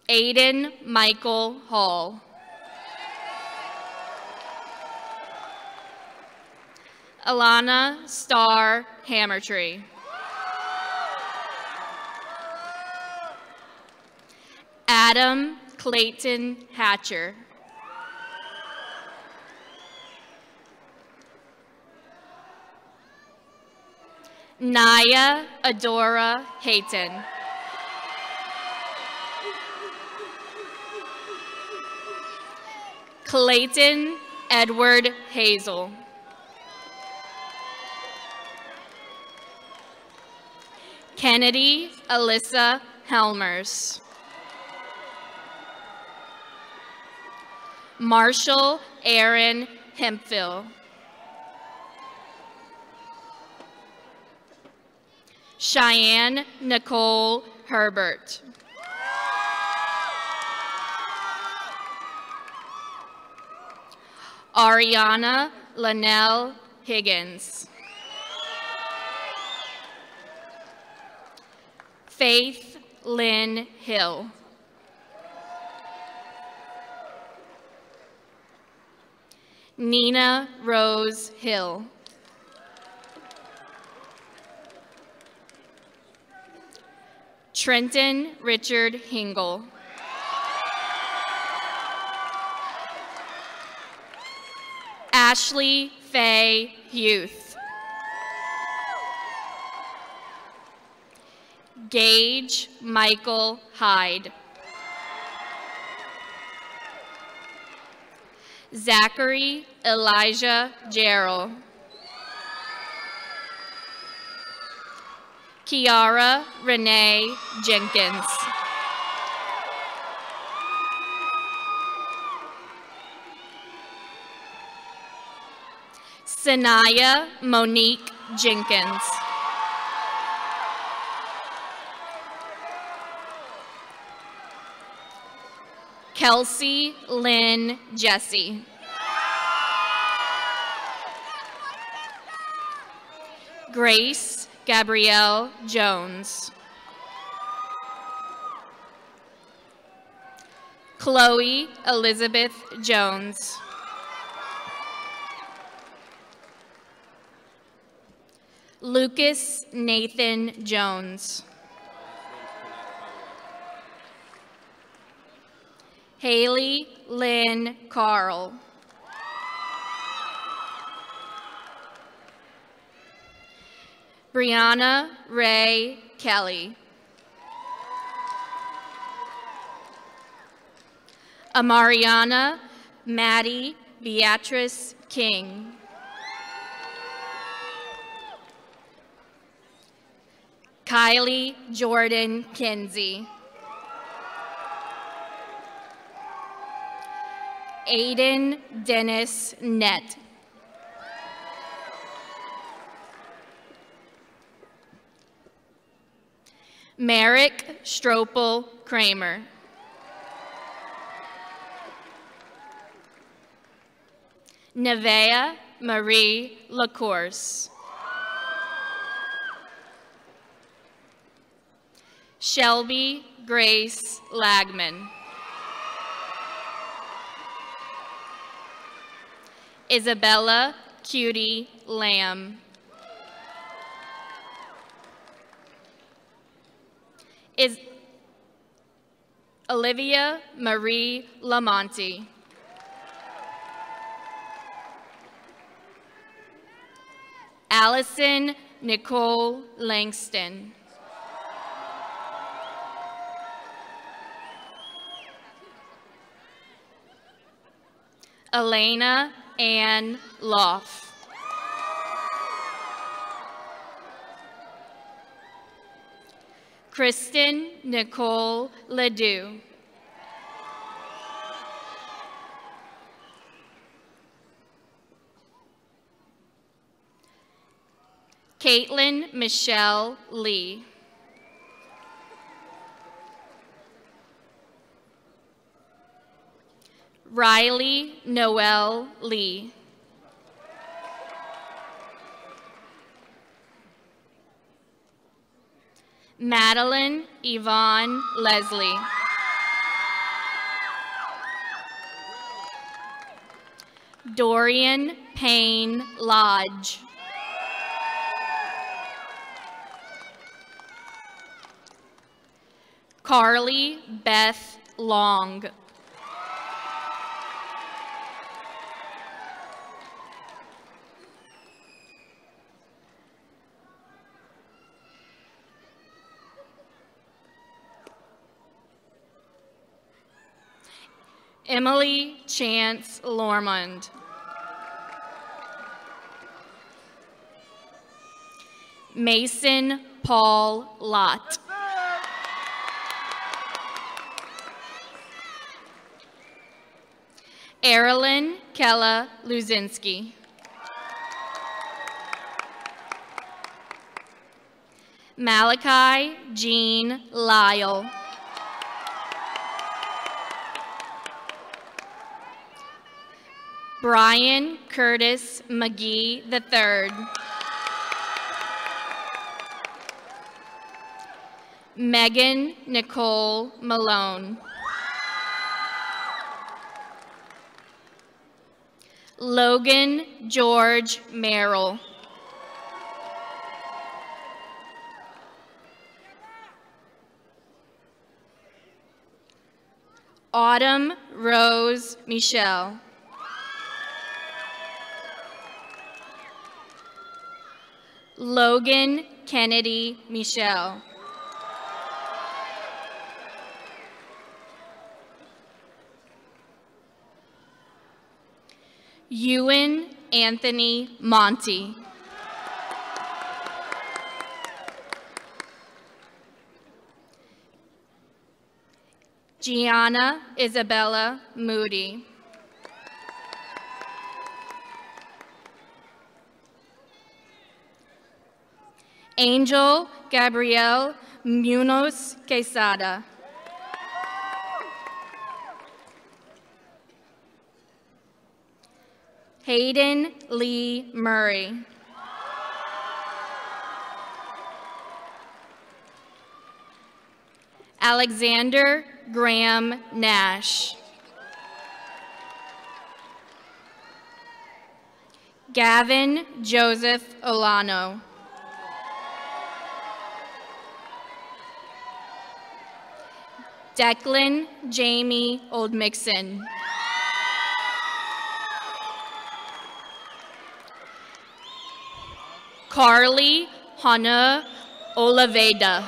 Aiden Michael Hall. Alana Starr Hammertree. Adam Clayton Hatcher. Naya Adora Hayton. Clayton Edward Hazel. Kennedy Alyssa Helmers. Marshall Aaron Hemphill. Cheyenne Nicole Herbert. Ariana Linnell Higgins. Faith Lynn Hill. Nina Rose Hill. Trenton Richard Hingle. Ashley Faye Youth. Gage Michael Hyde. Zachary Elijah Gerald. Kiara Renee Jenkins. Sanaya Monique Jenkins. Kelsey Lynn Jesse. Grace Gabrielle Jones. Chloe Elizabeth Jones. Lucas Nathan Jones. Haley Lynn Carl. Brianna Ray Kelly. Amariana Maddie Beatrice King. Kylie Jordan Kinsey. Aiden Dennis Nett. Merrick Stropel Kramer. Nevea Marie LaCourse. Shelby Grace Lagman. Isabella Cutie Lamb. Olivia Marie Lamonti. Allison Nicole Langston. Elena Ann Loff. Kristen Nicole Ledoux. Caitlin Michelle Lee. Riley Noel Lee. Madeline Yvonne Leslie. Dorian Payne Lodge. Carly Beth Long. Emily Chance Lormond. Mason Paul Lott. Erilyn Kella Luzinski. Malachi Jean Lyle. Brian Curtis McGee III. Megan Nicole Malone. Logan George Merrill. Autumn Rose Michelle. Logan Kennedy Michelle. Ewan Anthony Monty. Gianna Isabella Moody. Angel Gabrielle Munoz Quesada. Hayden Lee Murray. Alexander Graham Nash. Gavin Joseph Olano. Declan Jamie Oldmixon. Carly Hannah Olaveda.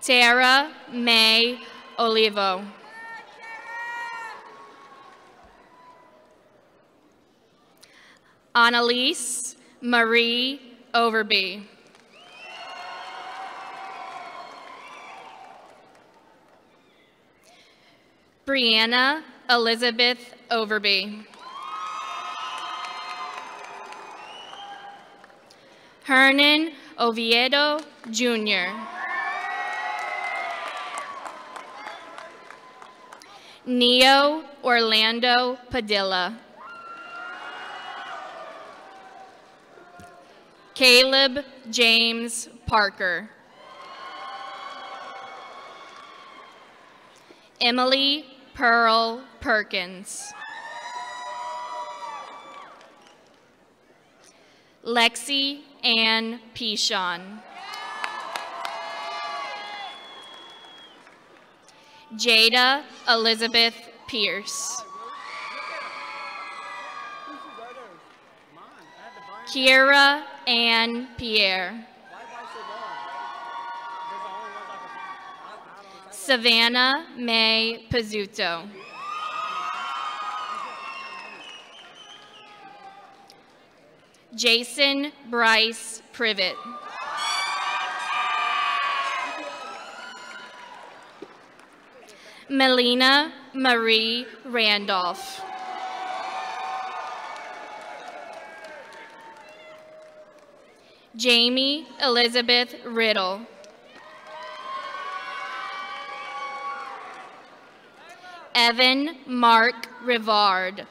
Tara May Olivo. Annalise Marie Overby. Brianna Elizabeth Overby. Hernan Oviedo Jr. Neo Orlando Padilla. Caleb James Parker. Emily Pearl Perkins. Lexi Ann Pichon. Jada Elizabeth Pierce. Kira Ann Pierre. Savannah May Pizzuto. Jason Bryce Privet. Melina Marie Randolph. Jamie Elizabeth Riddle. Evan Mark Rivard.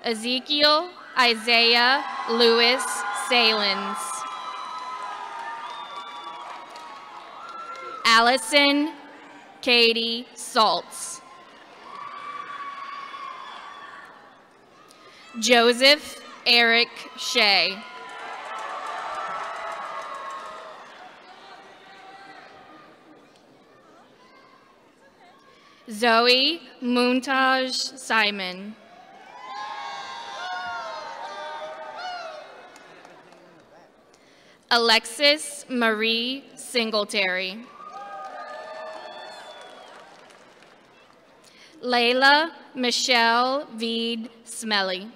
Ezekiel Isaiah Lewis Salins. Allison Katie Saltz. Joseph Eric Shea. Zoe Muntaj Simon. Alexis Marie Singletary. Layla Michelle Veed Smelly.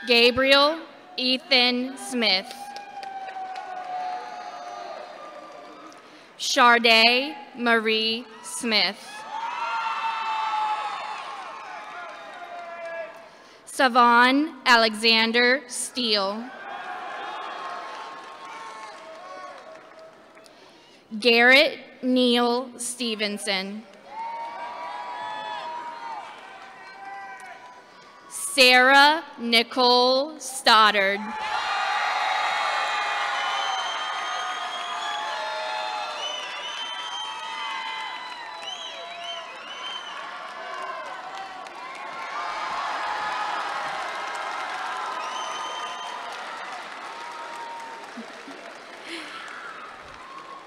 Gabriel Ethan Smith. Sharday Marie Smith. Savon Alexander Steele. Garrett Neal Stevenson. Sarah Nicole Stoddard.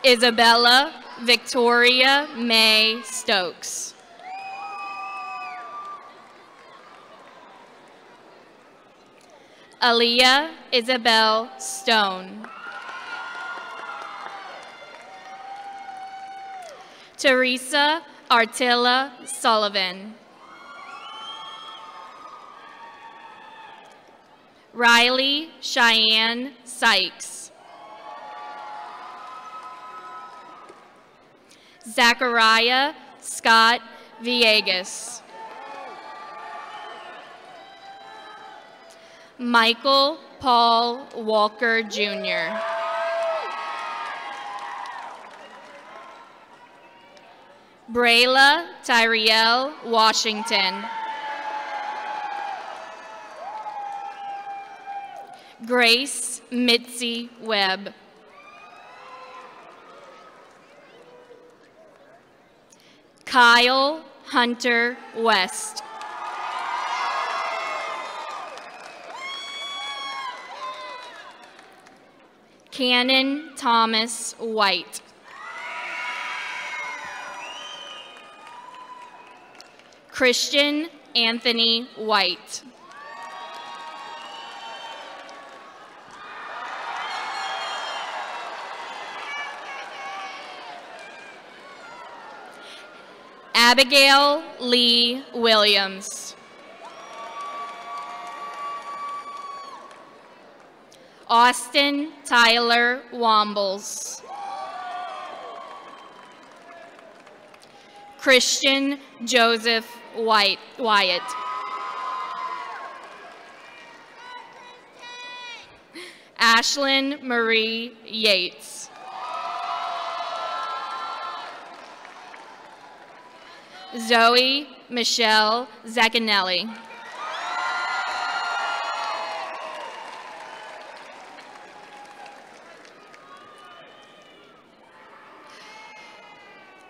Isabella Victoria May Stokes. Aaliyah Isabel Stone. Teresa Artilla Sullivan. Riley Cheyenne Sykes. Zachariah Scott Villegas. Michael Paul Walker Jr. Brayla Tyriel Washington. Grace Mitzi Webb. Kyle Hunter West. Cannon Thomas White. Christian Anthony White. Abigail Lee Williams. Austin Tyler Wombles. Christian Joseph Wyatt. Ashlyn Marie Yates. Zoe Michelle Zaccanelli.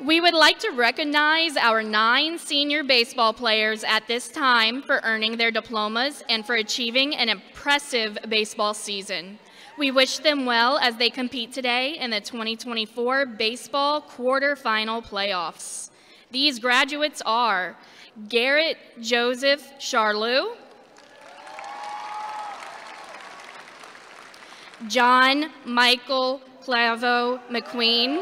We would like to recognize our 9 senior baseball players at this time for earning their diplomas and for achieving an impressive baseball season. We wish them well as they compete today in the 2024 baseball quarterfinal playoffs. These graduates are Garrett Joseph Charlou, John Michael Clavo McQueen,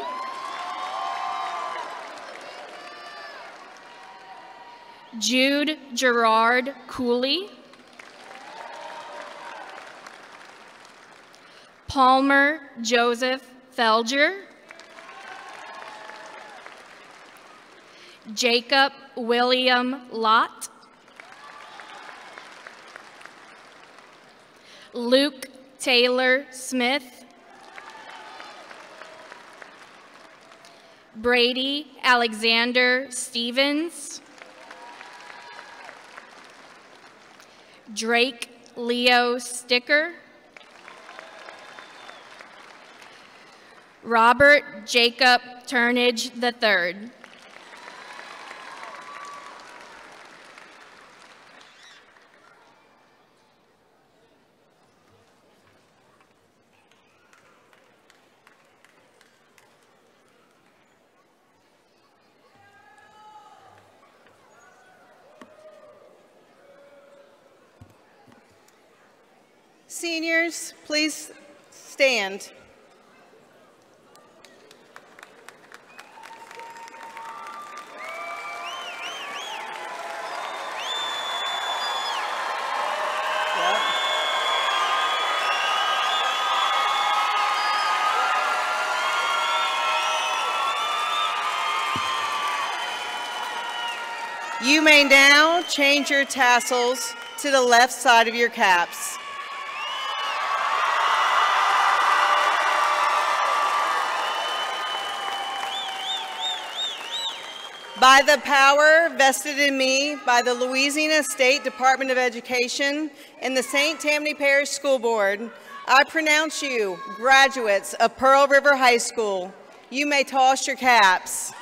Jude Gerard Cooley, Palmer Joseph Felger, Jacob William Lott, Luke Taylor Smith, Brady Alexander Stevens, Drake Leo Sticker, Robert Jacob Turnage III. Seniors, please stand. You may now change your tassels to the left side of your caps. By the power vested in me by the Louisiana State Department of Education and the St. Tammany Parish School Board, I pronounce you graduates of Pearl River High School. You may toss your caps.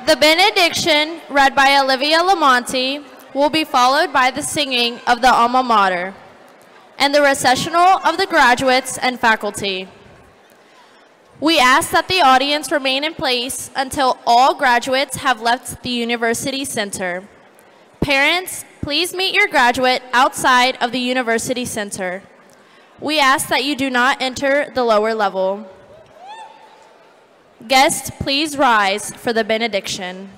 The benediction, read by Olivia Lamonti, will be followed by the singing of the Alma Mater and the recessional of the graduates and faculty. We ask that the audience remain in place until all graduates have left the University Center. Parents, please meet your graduate outside of the University Center. We ask that you do not enter the lower level. Guests, please rise for the benediction.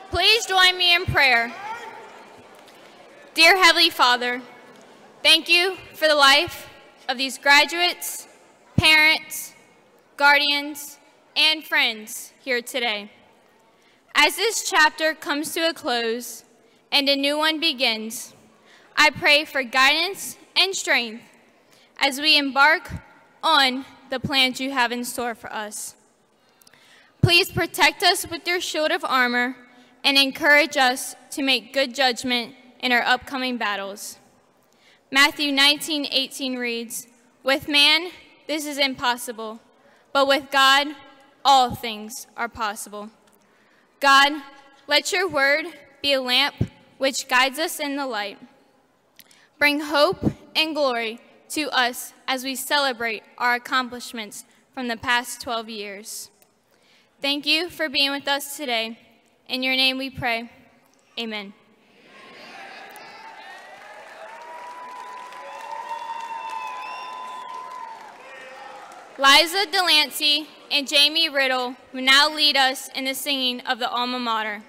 Please join me in prayer. Dear Heavenly Father, thank you for the life of these graduates, parents, guardians, and friends here today. As this chapter comes to a close and a new one begins, I pray for guidance and strength as we embark on the plans you have in store for us. Please protect us with your shield of armor and encourage us to make good judgment in our upcoming battles. Matthew 19:18 reads, "With man, this is impossible, but with God, all things are possible." God, let your word be a lamp which guides us in the light. Bring hope and glory to us as we celebrate our accomplishments from the past 12 years. Thank you for being with us today. In your name we pray, amen. Liza Delancey and Jamie Riddle will now lead us in the singing of the Alma Mater.